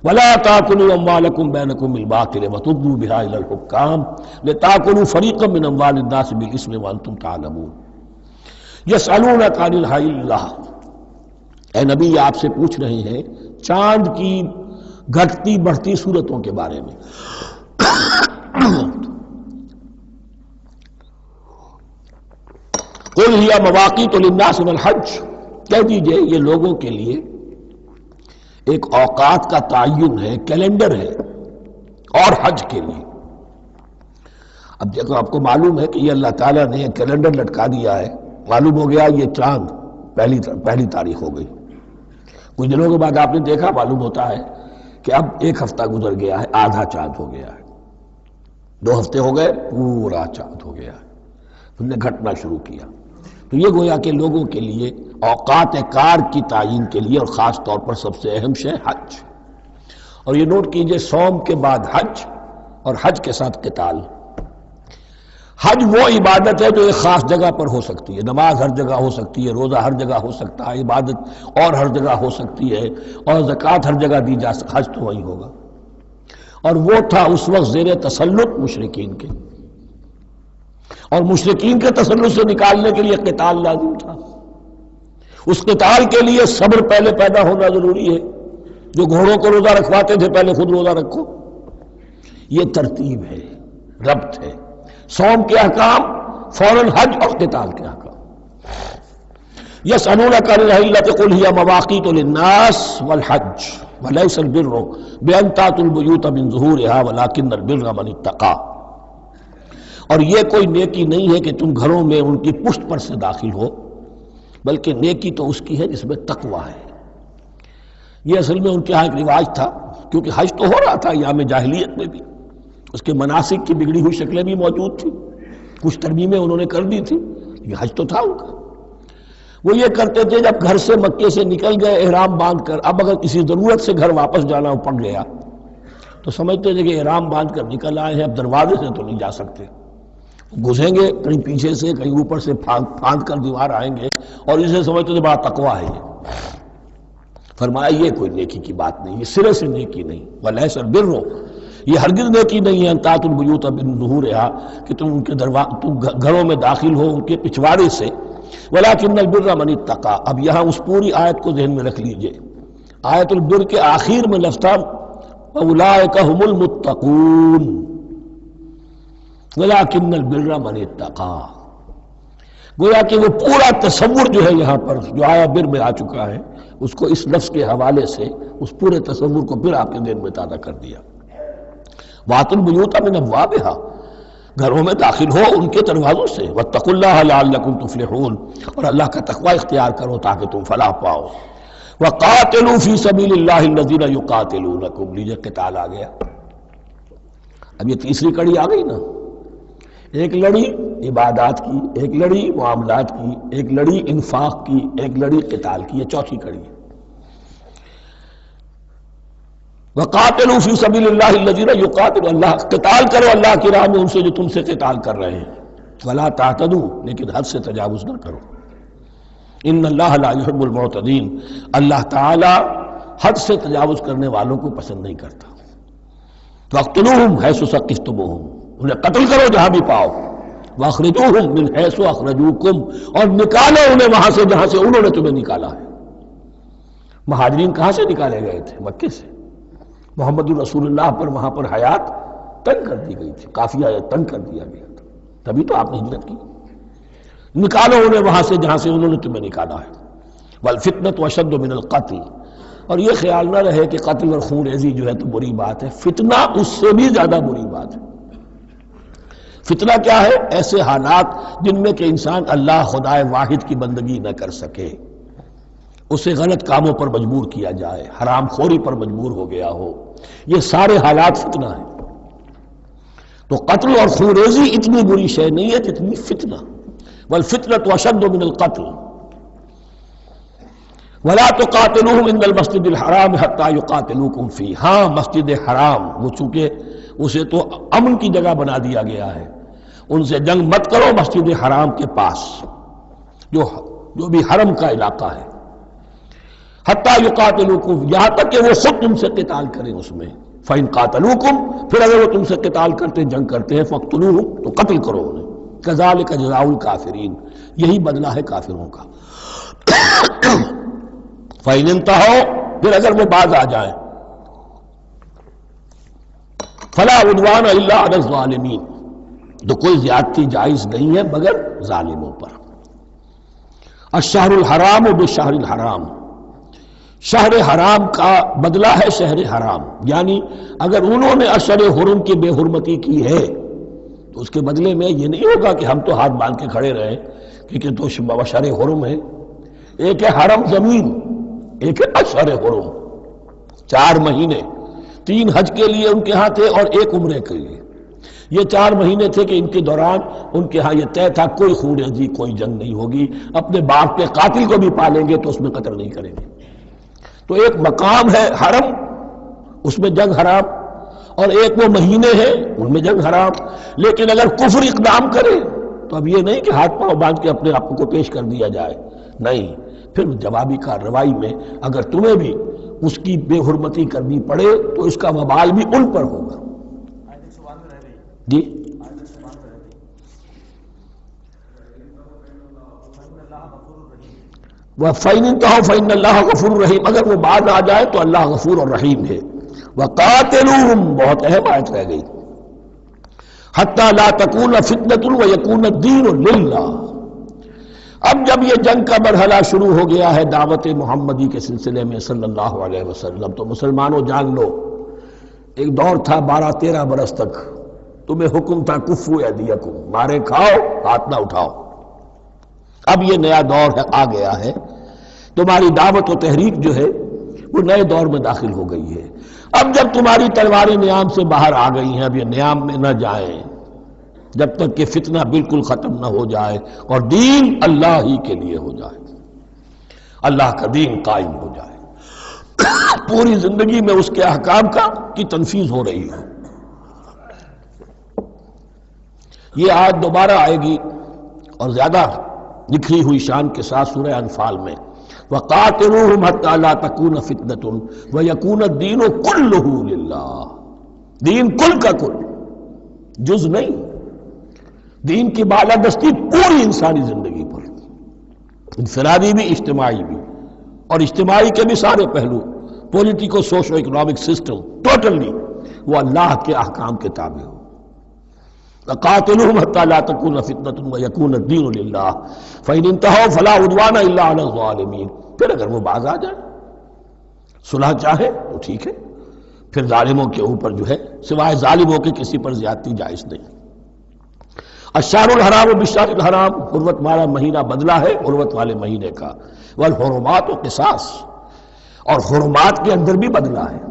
وَلَا تَأْكُلُوا أَمْوَالَكُمْ بَيْنَكُمْ بِالْبَاطِلِ وَتُدْلُوا بِهَا إِلَى الْحُكَّامِ لِتَأْكُلُوا فَرِيقًا مِّنْ أَمْوَالِ النَّاسِ بِالْإِثْمِ وَأَنْتُمْ تَعْلَمُونَ يَسْأَلُونَكَ عَنِ الْأَهِلَّةِ، اے نبی آپ سے پوچھ رہے ہیں چاند کی گھٹتی بڑھتی صورتوں کے بارے میں۔ قُلْ هِيَ مَوَاقِيتُ لِلنَّاسِ وَالْحَجِّ، کہہ دیجئے یہ لوگوں کے لیے ایک اوقات کا تعین ہے، کیلنڈر ہے، اور حج کے لیے۔ اب دیکھو آپ کو معلوم ہے کہ یہ اللہ تعالیٰ نے ایک کیلنڈر لٹکا دیا ہے، معلوم ہو گیا یہ چاند پہلی تاریخ ہو گئی، کچھ دنوں کے بعد آپ نے دیکھا معلوم ہوتا ہے کہ اب ایک ہفتہ گزر گیا ہے، آدھا چاند ہو گیا ہے، 2 ہفتے ہو گئے، پورا چاند ہو گیا ہے، ہم نے گھٹنا شروع کیا۔ تو یہ گویا کہ لوگوں کے لیے اوقات کار کی تعین کے لیے، اور خاص طور پر سب سے اہم شے حج۔ اور یہ نوٹ کیجئے صوم کے بعد حج، اور حج کے ساتھ قتال۔ حج وہ عبادت ہے جو ایک خاص جگہ پر ہو سکتی ہے، نماز ہر جگہ ہو سکتی ہے، روزہ ہر جگہ ہو سکتا ہے، عبادت اور ہر جگہ ہو سکتی ہے، اور زکوٰۃ ہر جگہ دی جا سکتی، حج تو وہی ہوگا۔ اور وہ تھا اس وقت زیر تسلط مشرکین کے، اور مشرکین کے تسلط سے نکالنے کے لیے قتال لازم تھا۔ اس قتال کے لیے صبر پہلے پیدا ہونا ضروری ہے، جو گھوڑوں کو روزہ رکھواتے تھے پہلے خود روزہ رکھو۔ یہ ترتیب ہے، ربط ہے، صوم کے احکام فوراً حج اور قتال کے احکام۔ یسألونک عن الأہلة قل هی مواقیت للناس والحج ولیس البر بأن تأتوا البیوت من ظہورها ولکن البر من اتقى، اور یہ کوئی نیکی نہیں ہے کہ تم گھروں میں ان کی پشت پر سے داخل ہو، بلکہ نیکی تو اس کی ہے جس میں تقوی ہے۔ یہ اصل میں ان کے ہاں ایک رواج تھا، کیونکہ حج تو ہو رہا تھا ایام جاہلیت میں بھی، اس کے مناسک کی بگڑی ہوئی شکلیں بھی موجود تھیں، کچھ ترمیمیں انہوں نے کر دی تھی، یہ حج تو تھا ان کا۔ وہ یہ کرتے تھے جب گھر سے مکے سے نکل گئے احرام باندھ کر، اب اگر کسی ضرورت سے گھر واپس جانا پڑ گیا تو سمجھتے تھے کہ احرام باندھ کر نکل آئے ہیں، اب دروازے سے تو نہیں جا سکتے، گھسیں گے کہیں پیچھے سے کہیں اوپر سے پھاند کر دیوار آئیں گے، اور اسے سمجھتے تھے بڑا تقویٰ ہے یہ۔ فرمایا یہ کوئی نیکی کی بات نہیں، یہ سرے سے نیکی نہیں، ولیس البر، یہ ہرگز نیکی نہیں ہے ان تأتوا البیوت من ظہورها کہ تم ان کے تم گھروں میں داخل ہو ان کے پچھواڑے سے، ولکن البر من اتقى۔ اب یہاں اس پوری آیت کو ذہن میں رکھ لیجئے، آیت البر کے آخر میں لفظ تھا اولئک هم المتقون ولکن البر من اتقى، گویا کہ وہ پورا تصور جو ہے یہاں پر جو آیا بر میں آ چکا ہے، اس کو اس لفظ کے حوالے سے اس پورے تصور کو پھر آپ کے ذہن میں تازہ کر دیا۔ وَأْتُوا الْبُيُوتَ مِنْ أَبْوَابِهَا، گھروں میں داخل ہو ان کے دروازوں سے، وَاتَّقُوا اللَّهَ لَعَلَّكُمْ تُفْلِحُونَ، اور اللہ کا تقوی اختیار کرو تاکہ تم فلاح پاؤ۔ وَقَاتِلُوا فِي سَبِيلِ اللَّهِ الَّذِينَ يُقَاتِلُونَكُمْ، لیجئے قتال آ گیا۔ اب یہ تیسری کڑی آ گئی نا، ایک لڑی عبادات کی، ایک لڑی معاملات کی، ایک لڑی انفاق کی، ایک لڑی قتال کی، یہ چوتھی کڑی ہے۔ وَقَاتِلُوا فِي سَبِيلِ اللَّهِ الَّذِينَ يُقَاتِلُونَ، اللہ قتال کرو اللہ کی راہ میں ان سے جو تم سے قتال کر رہے ہیں، وَلَا تَعْتَدُوا، لیکن حد سے تجاوز نہ کرو، إِنَّ اللَّهَ لَا يُحِبُّ الْمُعْتَدِينَ، اللہ تعالی حد سے تجاوز کرنے والوں کو پسند نہیں کرتا۔ وَاقْتُلُوهُمْ حَيْثُ ثَقِفْتُمُوهُمْ، انہیں قتل کرو جہاں بھی پاؤ، وَأَخْرِجُوهُمْ مِنْ حَيْثُ أَخْرَجُوكُمْ، اور نکالو انہیں وہاں سے جہاں سے انہوں نے تمہیں نکالا ہے۔ مہاجرین کہاں سے نکالے گئے تھے؟ مکے سے۔ محمد الرسول اللہ پر وہاں پر حیات تنگ کر دی گئی تھی، قافیہ تنگ کر دیا گیا تھا، تبھی تو آپ نے ہجرت کی۔ نکالو انہیں وہاں سے جہاں سے انہوں نے تمہیں نکالا ہے۔ والفتنة اشد من القتل، اور یہ خیال نہ رہے کہ قتل اور خون ریزی جو ہے تو بری بات ہے، فتنہ اس سے بھی زیادہ بری بات ہے۔ فتنہ کیا ہے؟ ایسے حالات جن میں کہ انسان اللہ خدائے واحد کی بندگی نہ کر سکے، اسے غلط کاموں پر مجبور کیا جائے، حرام خوری پر مجبور ہو گیا ہو، یہ سارے حالات فتنہ ہیں۔ تو قتل اور خونریزی اتنی بری شے نہیں ہے جتنی فتنہ، والفتنة اشد من القتل۔ ولا تقاتلوهم عند المسجد الحرام حتى يقاتلوكم فيه، ہاں مسجد حرام وہ چونکہ اسے تو امن کی جگہ بنا دیا گیا ہے، ان سے جنگ مت کرو مسجد حرام کے پاس جو بھی حرم کا علاقہ ہے، حتیٰ یقاتلوکم، یہاں تک کہ وہ خود تم سے قتال کریں اس میں، فَإِن قَاتَلُوكُمْ، پھر اگر وہ تم سے قتال کرتے جنگ کرتے ہیں فَاقْتُلُوهُمْ، تو قتل کرو انہیں، كَذَلِكَ جَزَاءُ الْكَافِرِينَ، یہی بدلہ ہے کافروں کا۔ فَإِنِ انْتَهَوْا، پھر اگر وہ باز آ جائیں، فَلَا عُدْوَانَ إِلَّا عَلَى الظَّالِمِينَ، تو کوئی زیادتی جائز نہیں ہے مگر ظالموں پر۔ الشہر الحرام بالشہر الحرام، شہر حرام کا بدلہ ہے شہر حرام، یعنی اگر انہوں نے اشہر حرم کی بے حرمتی کی ہے تو اس کے بدلے میں یہ نہیں ہوگا کہ ہم تو ہاتھ باندھ کے کھڑے رہیں کیونکہ تو اشہر حرم ہے۔ ایک ہے حرم زمین، ایک ہے اشہر حرم، 4 مہینے، 3 حج کے لیے ان کے ہاں تھے اور 1 عمرے کے لیے، یہ 4 مہینے تھے کہ ان کے دوران ان کے ہاں یہ طے تھا کوئی خونریزی کوئی جنگ نہیں ہوگی، اپنے باپ کے قاتل کو بھی پالیں گے تو اس میں قتل نہیں کریں گے۔ تو ایک مقام ہے حرم، اس میں جنگ حرام، اور ایک وہ مہینے ہیں ان میں جنگ حرام۔ لیکن اگر کفر اقدام کرے تو اب یہ نہیں کہ ہاتھ پاؤں باندھ کے اپنے آپ کو پیش کر دیا جائے، نہیں، پھر جوابی کارروائی میں اگر تمہیں بھی اس کی بے حرمتی کرنی پڑے تو اس کا وبال بھی ان پر ہوگا۔ جی وَفَإِنِ انْتَهَوْا فَإِنَّ اللَّهَ غَفُورٌ رَحِيمٌ، اگر وہ بعد آ جائے تو اللہ غفور اور رحیم ہے۔ وَقَاتِلُوهُمْ، بہت اہم آیت رہ گئی، حَتَّى لَا تَكُونَ فِتْنَةٌ وَيَكُونَ الدِّينُ لِلَّهِ۔ اب جب یہ جنگ کا مرحلہ شروع ہو گیا ہے دعوت محمدی کے سلسلے میں صلی اللہ علیہ وسلم، تو مسلمانوں جان لو ایک دور تھا 12-13 برس تک تمہیں حکم تھا کفو ایدیکم، مارے کھاؤ ہاتھ نہ اٹھاؤ۔ اب یہ نیا دور ہے، آ گیا ہے، تمہاری دعوت و تحریک جو ہے وہ نئے دور میں داخل ہو گئی ہے۔ اب جب تمہاری تلواریں نیام سے باہر آ گئی ہیں، اب یہ نیام میں نہ جائیں جب تک کہ فتنہ بالکل ختم نہ ہو جائے اور دین اللہ ہی کے لیے ہو جائے، اللہ کا دین قائم ہو جائے، پوری زندگی میں اس کے احکام کی تنفیذ ہو رہی ہو۔ یہ آیت دوبارہ آئے گی اور زیادہ نکھی ہوئی شان کے ساتھ سورہ انفال میں، وَقَاتِلُوهُمْ حَتَّى لَا تَكُونَ فِتْنَةٌ وَيَكُونَ الدِّينُ كُلُّهُ لِلَّهِ، دین کل کا کل، جز نہیں، دین کی بالادستی پوری انسانی زندگی پر، انفرادی بھی اجتماعی بھی، اور اجتماعی کے بھی سارے پہلو، politico socio economic system, totally وہ اللہ کے احکام کے تابع ہو۔ وَقَاتِلُوهُمْ حَتَّى لَا تَكُونَ فِتْنَةٌ وَيَكُونَ الدِّينُ لِلَّهِ فَإِنِ انْتَهَوْا فَلَا عُدْوَانَ إِلَّا عَلَى الظَّالِمِينَ، پھر اگر وہ باز آ جائے صلح چاہے تو ٹھیک ہے، پھر ظالموں کے اوپر جو ہے سوائے ظالموں کے کسی پر زیادتی جائز نہیں۔ الشہر الحرام بالشہر الحرام، حرمت والا مہینہ بدلہ ہے حرمت والے مہینے کا، والحرمات قصاص، اور حرمات کے اندر بھی بدلہ ہے۔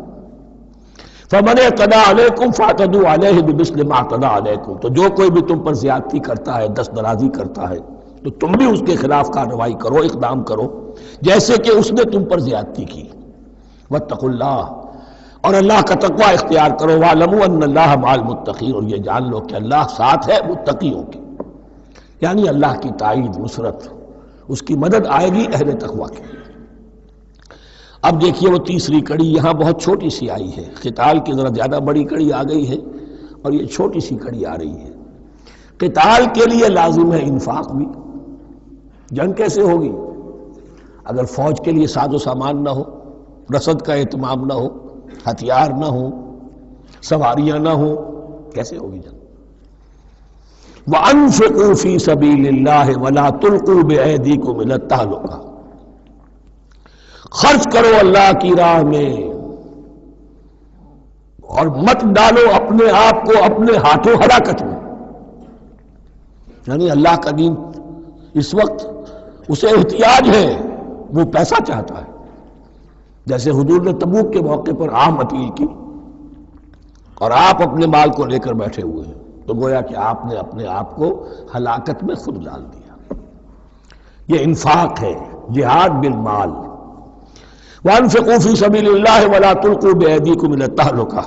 فَمَنِ اعْتَدَىٰ عَلَيْكُمْ فَاعْتَدُوا عَلَيْهِ بِمِثْلِ مَا اعْتَدَىٰ عَلَيْكُمْ، تو جو کوئی بھی تم پر زیادتی کرتا ہے، دست درازی کرتا ہے، تو تم بھی اس کے خلاف کارروائی کرو، اقدام کرو جیسے کہ اس نے تم پر زیادتی کی۔ وَاتَّقُوا اللَّهَ، اور اللہ کا تقوی اختیار کرو، وَاعْلَمُوا أَنَّ اللَّهَ مَعَ الْمُتَّقِينَ، اور یہ جان لو کہ اللہ ساتھ ہے متقیوں کے، یعنی اللہ کی تائید، نصرت، اس کی مدد آئے گی اہل تقوی کی۔ اب دیکھیے وہ تیسری کڑی یہاں بہت چھوٹی سی آئی ہے، قتال کی ذرا زیادہ بڑی کڑی آ گئی ہے اور یہ چھوٹی سی کڑی آ رہی ہے۔ قتال کے لیے لازم ہے انفاق بھی، جنگ کیسے ہوگی اگر فوج کے لیے ساز و سامان نہ ہو، رسد کا اہتمام نہ ہو، ہتھیار نہ ہو، سواریاں نہ ہو، کیسے ہوگی جنگ؟ وَأَنفِقُوا فِي سَبِيلِ اللَّهِ وَلَا تُلْقُوا بِأَيْدِيكُمْ إِلَى التَّهْلُكَةِ، خرچ کرو اللہ کی راہ میں اور مت ڈالو اپنے آپ کو اپنے ہاتھوں ہلاکت میں، یعنی اللہ کا دین اس وقت اسے احتیاج ہے وہ پیسہ چاہتا ہے. جیسے حضور نے تبوک کے موقع پر عام اپیل کی اور آپ اپنے مال کو لے کر بیٹھے ہوئے ہیں، تو گویا کہ آپ نے اپنے آپ کو ہلاکت میں خود ڈال دیا. یہ انفاق ہے، جہاد بالمال. وَأَنفِقُوا فِي سَبِيلِ اللَّهِ وَلَا تُلْقُوا بِأَيْدِيكُمْ إِلَى التَّهْلُكَةِ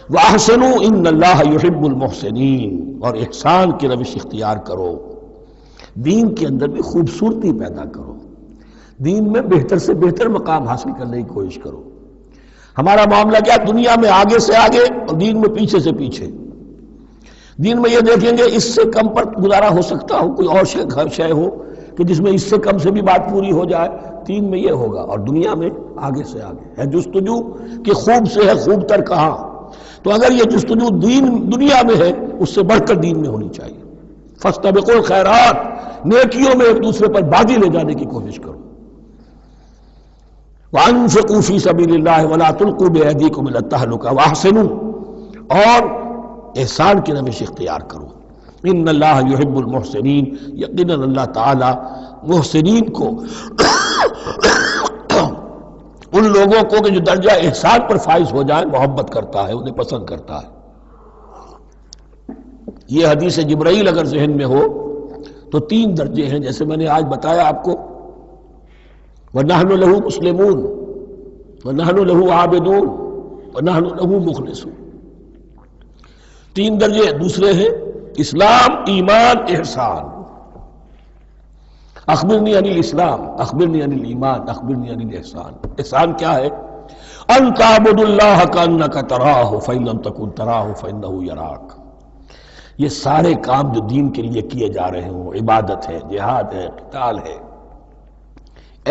وَأَحْسِنُوا إِنَّ اللَّهَ يُحِبُّ الْمُحْسِنِينَ. اور احسان کی روش اختیار کرو، دین کے اندر بھی خوبصورتی پیدا کرو، دین میں بہتر سے بہتر مقام حاصل کرنے کی کوشش کرو. ہمارا معاملہ کیا، دنیا میں آگے سے آگے اور دین میں پیچھے سے پیچھے. دین میں یہ دیکھیں گے اس سے کم پر گزارا ہو سکتا ہو، کوئی اور شے ہو کہ جس میں اس سے کم سے بھی بات پوری ہو جائے، دین میں یہ ہوگا. اور دنیا میں آگے سے آگے ہے جستجو کہ خوب سے ہے خوب تر کہاں. تو اگر یہ جستجو دنیا میں ہے، اس سے بڑھ کر دین میں ہونی چاہیے. فاستبقوا الخیرات، نیکیوں میں ایک دوسرے پر بازی لے جانے کی کوشش کرو. وَأَنفِقُوا فِي سَبِيلِ اللَّهِ وَلَا تُلْقُوا بِأَيْدِيكُمْ إِلَى التَّهْلُكَةِ وَأَحْسِنُوا، اور احسان کی روش اختیار کرو. ان اللہ یحب المحسنین، یقیناً اللہ تعالی محسنین کو ان لوگوں کو کہ جو درجہ احسان پر فائز ہو جائیں محبت کرتا ہے، انہیں پسند کرتا ہے. یہ حدیث جبرائیل اگر ذہن میں ہو تو 3 درجے ہیں، جیسے میں نے آج بتایا آپ کو. وَنَحْنُ لَهُ مُسْلِمُونَ وَنَحْنُ لَهُ عَابِدُونَ وَنَحْنُ لَهُ مُخْلِصُونَ. 3 درجے دوسرے ہیں، اسلام، ایمان، احسان. اخبرنی عن الاسلام، اخبرنی عن الایمان، اخبرنی عن الاحسان. احسان کیا ہے؟ ان تعبد اللہ کانک تراہ فإن لم تکن تراہ فإنہ یراک. یہ سارے کام جو دین کے لیے کیے جا رہے ہوں، عبادت ہے، جہاد ہے، قتال ہے،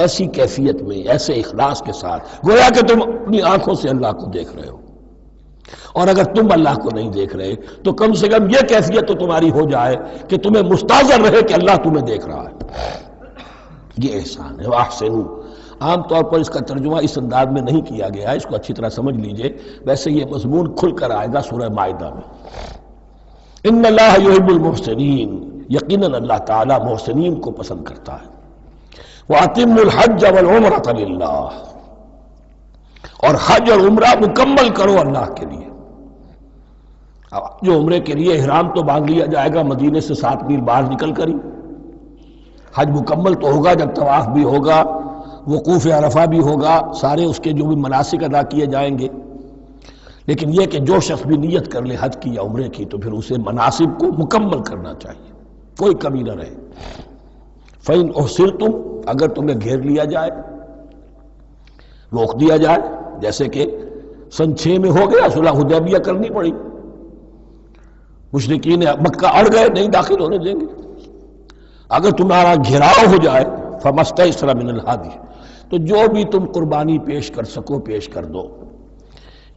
ایسی کیفیت میں، ایسے اخلاص کے ساتھ، گویا کہ تم اپنی آنکھوں سے اللہ کو دیکھ رہے ہو. اور اگر تم اللہ کو نہیں دیکھ رہے تو کم سے کم یہ کیفیت تو تمہاری ہو جائے کہ تمہیں مستحضر رہے کہ اللہ تمہیں دیکھ رہا ہے. یہ احسان ہے. وَأَحْسِنُوا، عام طور پر اس کا ترجمہ اس انداز میں نہیں کیا گیا ہے، اس کو اچھی طرح سمجھ لیجئے. ویسے یہ مضمون کھل کر آئے گا سورہ مائدہ میں. ان اللہ یحب المحسنین، یقیناً اللہ تعالیٰ محسنین کو پسند کرتا ہے. وَأَتِمُّوا الْحَجَّ وَالْعُمْرَةَ لِلَّهِ، اور حج اور عمرہ مکمل کرو اللہ کے لیے. جو عمرے کے لیے احرام تو باندھ لیا جائے گا مدینے سے 7 میل باہر نکل کر ہی. حج مکمل تو ہوگا جب طواف بھی ہوگا، وقوف عرفہ بھی ہوگا، سارے اس کے جو بھی مناسک ادا کیے جائیں گے. لیکن یہ کہ جو شخص بھی نیت کر لے حج کی یا عمرے کی تو پھر اسے مناسب کو مکمل کرنا چاہیے، کوئی کمی نہ رہے. فَإِنْ أُحْصِرْتُمْ، اگر تمہیں گھیر لیا جائے، روک دیا جائے، جیسے کہ سن 6 میں ہو گیا، صلح حدیبیہ کرنی پڑی، مشرکین مکہ اڑ گئے، نہیں داخل ہونے دیں گے. اگر تمہارا گھیراؤ ہو جائے فَمَسْتَيْسَرَ مِنَ الْهَدْيِ، تو جو بھی تم قربانی پیش کر سکو پیش کر دو.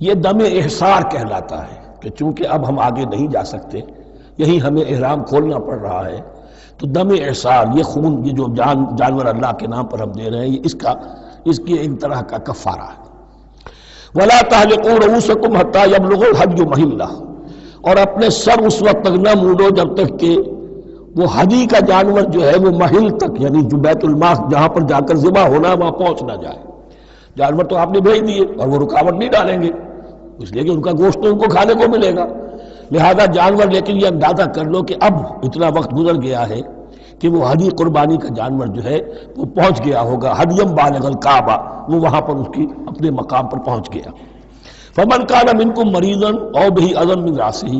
یہ دم احصار کہلاتا ہے کہ چونکہ اب ہم آگے نہیں جا سکتے، یہی ہمیں احرام کھولنا پڑ رہا ہے، تو دم احصار، یہ خون، یہ جو جانور اللہ کے نام پر ہم دے رہے ہیں، یہ اس کی ایک طرح کا کفارہ ہے. وَلَا تَحْلِقُوا رُؤُوسَكُمْ حَتَّى يَبْلُغَ الْحَدْيُ مَحِلَّهُ، اور اپنے سر اس وقت تک نہ مونڈو جب تک کہ وہ ہدی کا جانور جو ہے وہ محل تک، یعنی جو بیت الماس جہاں پر جا کر ذبح ہونا ہے وہاں پہنچ نہ جائے. جانور تو آپ نے بھیج دیے اور وہ رکاوٹ نہیں ڈالیں گے، اس لیے کہ ان کا گوشت تو ان کو کھانے کو ملے گا. لہذا جانور، لیکن یہ اندازہ کر لو کہ اب اتنا وقت گزر گیا ہے کہ وہ ہدی قربانی کا جانور جو ہے وہ پہنچ گیا ہوگا. ہدیم بالغ الکعبہ، وہ وہاں پر اس کی اپنے مقام پر پہنچ گیا. فمن کان منکم مریضا او بہ اذى من راسہ،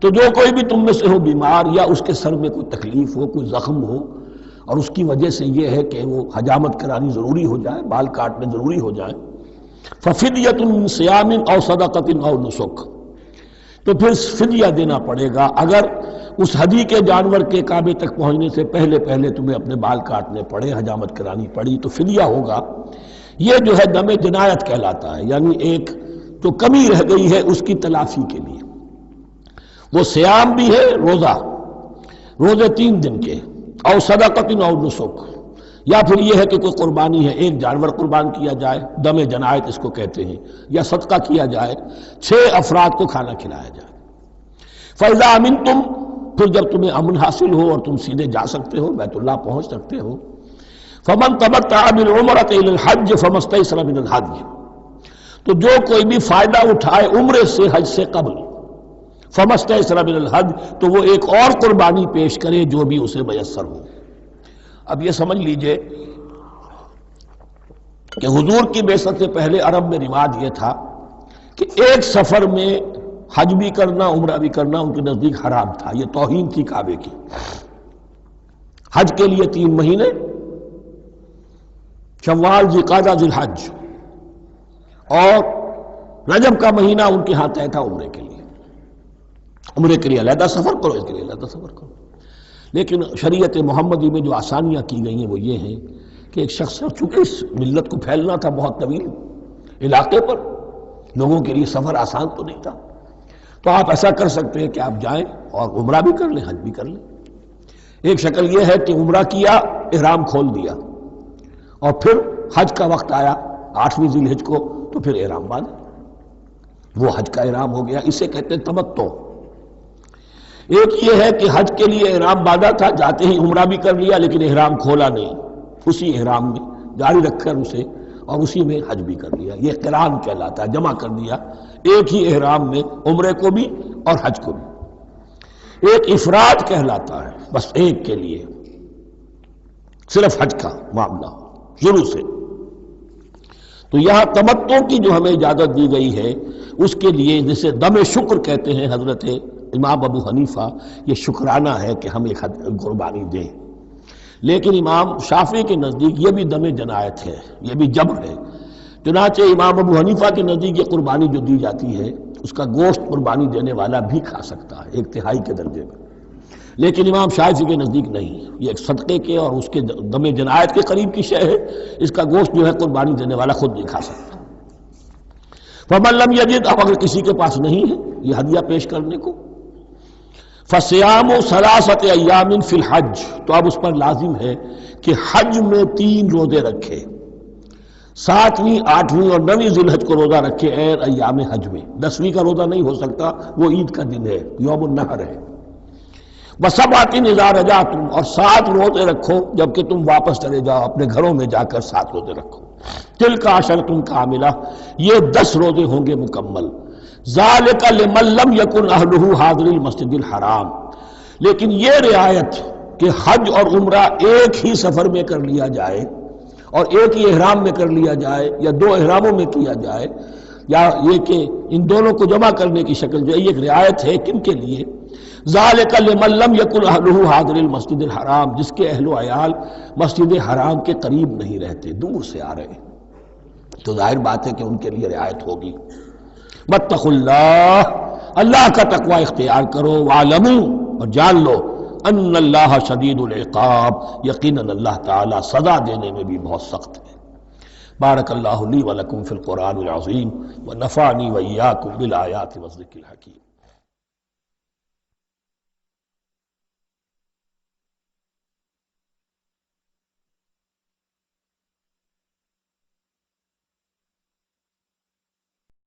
تو جو کوئی بھی تم میں سے ہو بیمار یا اس کے سر میں کوئی تکلیف ہو، کوئی زخم ہو، اور اس کی وجہ سے یہ ہے کہ وہ حجامت کرانی ضروری ہو جائے، بال کاٹنے ضروری ہو جائے، ففدیۃ من صیام او صدقۃ او نسک، تو پھر فدیہ دینا پڑے گا. اگر اس ہدی کے جانور کے کعبے تک پہنچنے سے پہلے تمہیں اپنے بال کاٹنے پڑے، حجامت کرانی پڑی، تو فدیہ ہوگا. یہ جو ہے دم جنایت کہلاتا ہے، یعنی ایک جو کمی رہ گئی ہے اس کی تلافی کے لیے. وہ سیام بھی ہے، روزے 3 دن کے، او صدقۃ او نسک، یا پھر یہ ہے کہ کوئی قربانی ہے، ایک جانور قربان کیا جائے، دم جنایت اس کو کہتے ہیں، یا صدقہ کیا جائے، 6 افراد کو کھانا کھلایا جائے. فَإِذَا أَمِنْتُمْ، پھر جب تمہیں امن حاصل ہو اور تم سیدھے جا سکتے ہو، بیت اللہ پہنچ سکتے ہو، فمن تمتع بالعمرۃ الی الحج فما استیسر من الحج، تو جو کوئی بھی فائدہ اٹھائے عمرے سے حج سے قبل، فما استیسر من الحج، تو وہ ایک اور قربانی پیش کرے جو بھی اسے میسر ہو۔ اب یہ سمجھ لیجئے کہ حضور کی بعثت سے پہلے عرب میں رواج یہ تھا کہ ایک سفر میں حج بھی کرنا عمرہ بھی کرنا ان کے نزدیک حرام تھا، یہ توہین تھی کعبے کی۔ حج کے لیے 3 مہینے، شوال، ذوالقعدہ، ذوالحج، اور رجب کا مہینہ ان کے ہاں طے تھا عمرے کے لیے۔ عمرے کے لیے علیحدہ سفر کرو، اس کے لیے علیحدہ سفر کرو۔ لیکن شریعت محمدی میں جو آسانیاں کی گئی ہیں وہ یہ ہیں کہ ایک شخص، چونکہ اس ملت کو پھیلنا تھا بہت طویل علاقے پر، لوگوں کے لیے سفر آسان تو نہیں تھا، تو آپ ایسا کر سکتے ہیں کہ آپ جائیں اور عمرہ بھی کر لیں، حج بھی کر لیں۔ ایک شکل یہ ہے کہ عمرہ کیا، احرام کھول دیا، اور پھر حج کا وقت آیا 8ویں ذی الحج کو، تو پھر احرام باندھا، وہ حج کا احرام ہو گیا، اسے کہتے ہیں تمتع۔ ایک یہ ہے کہ حج کے لیے احرام باندھا تھا، جاتے ہی عمرہ بھی کر لیا لیکن احرام کھولا نہیں، اسی احرام میں جاری رکھ کر اسے، اور اسی میں حج بھی کر لیا، یہ قران کہلاتا ہے، جمع کر دیا ایک ہی احرام میں عمرے کو بھی اور حج کو بھی۔ ایک افراد کہلاتا ہے، بس ایک کے لیے صرف حج کا معاملہ شروع سے۔ تو یہاں تمتع کی جو ہمیں اجازت دی گئی ہے اس کے لیے، جسے دم شکر کہتے ہیں حضرت امام ابو حنیفہ، یہ شکرانہ ہے کہ ہم ایک قربانی دیں۔ لیکن امام شافعی کے نزدیک یہ بھی دم جنایت ہے، یہ بھی جبر ہے۔ چنانچہ امام ابو حنیفہ کے نزدیک یہ قربانی جو دی جاتی ہے اس کا گوشت قربانی دینے والا بھی کھا سکتا ہے 1/3 کے درجے میں، لیکن امام شافعی کے نزدیک نہیں، یہ ایک صدقے کے اور اس کے دم جنایت کے قریب کی شے ہے، اس کا گوشت جو ہے قربانی دینے والا خود نہیں کھا سکتا۔ فمن لم یجد، اب اگر کسی کے پاس نہیں ہے یہ ہدیہ پیش کرنے کو، فصیام 3 ایام فی الحج، تو اب اس پر لازم ہے کہ حج میں 3 روزے رکھے، 7ویں، 8ویں اور 9ویں ذی الحج کو روزہ رکھے غیر ایام حج میں۔ 10ویں کا روزہ نہیں ہو سکتا، وہ عید کا دن ہے، یوم النحر ہے۔ وَسَبْعَةٍ إِذَا رَجَعْتُمْ، اور 7 روزے رکھو جبکہ تم واپس چلے جاؤ، اپنے گھروں میں جا کر 7 روزے رکھو۔ تِلْكَ عَشَرَةٌ كَامِلَةٌ، یہ 10 روزے ہوں گے مکمل۔ ذَلِكَ لِمَن لَّمْ يَكُنْ أَهْلُهُ حَاضِرِ الْمَسْجِدِ الْحَرَامِ، لیکن یہ رعایت کہ حج اور عمرہ ایک ہی سفر میں کر لیا جائے اور ایک ہی احرام میں کر لیا جائے یا 2 احراموں میں کیا جائے، یا یہ کہ ان دونوں کو جمع کرنے کی شکل جو ہے، یہ ایک رعایت ہے کن کے لیے؟ ذَلِكَ لِمَن لَّمْ يَكُنْ أَهْلُهُ حَاضِرِ الْمَسْجِدِ الْحَرَامِ، جس کے اہل و عیال مسجد حرام کے قریب نہیں رہتے، دور سے آ رہے ہیں، تو ظاہر بات ہے کہ ان کے لیے رعایت ہوگی۔ واتقوا اللہ، اللہ کا تقوی اختیار کرو، وَاعْلَمُوا، اور جان لو، ان اللہ شدید العقاب، یقیناً اللہ تعالی سزا دینے میں بھی بہت سخت ہے۔ بارک اللہ لی ولکم فی القرآن العظیم ونفعنی وإیاکم بالآیات والذکر الحکیم۔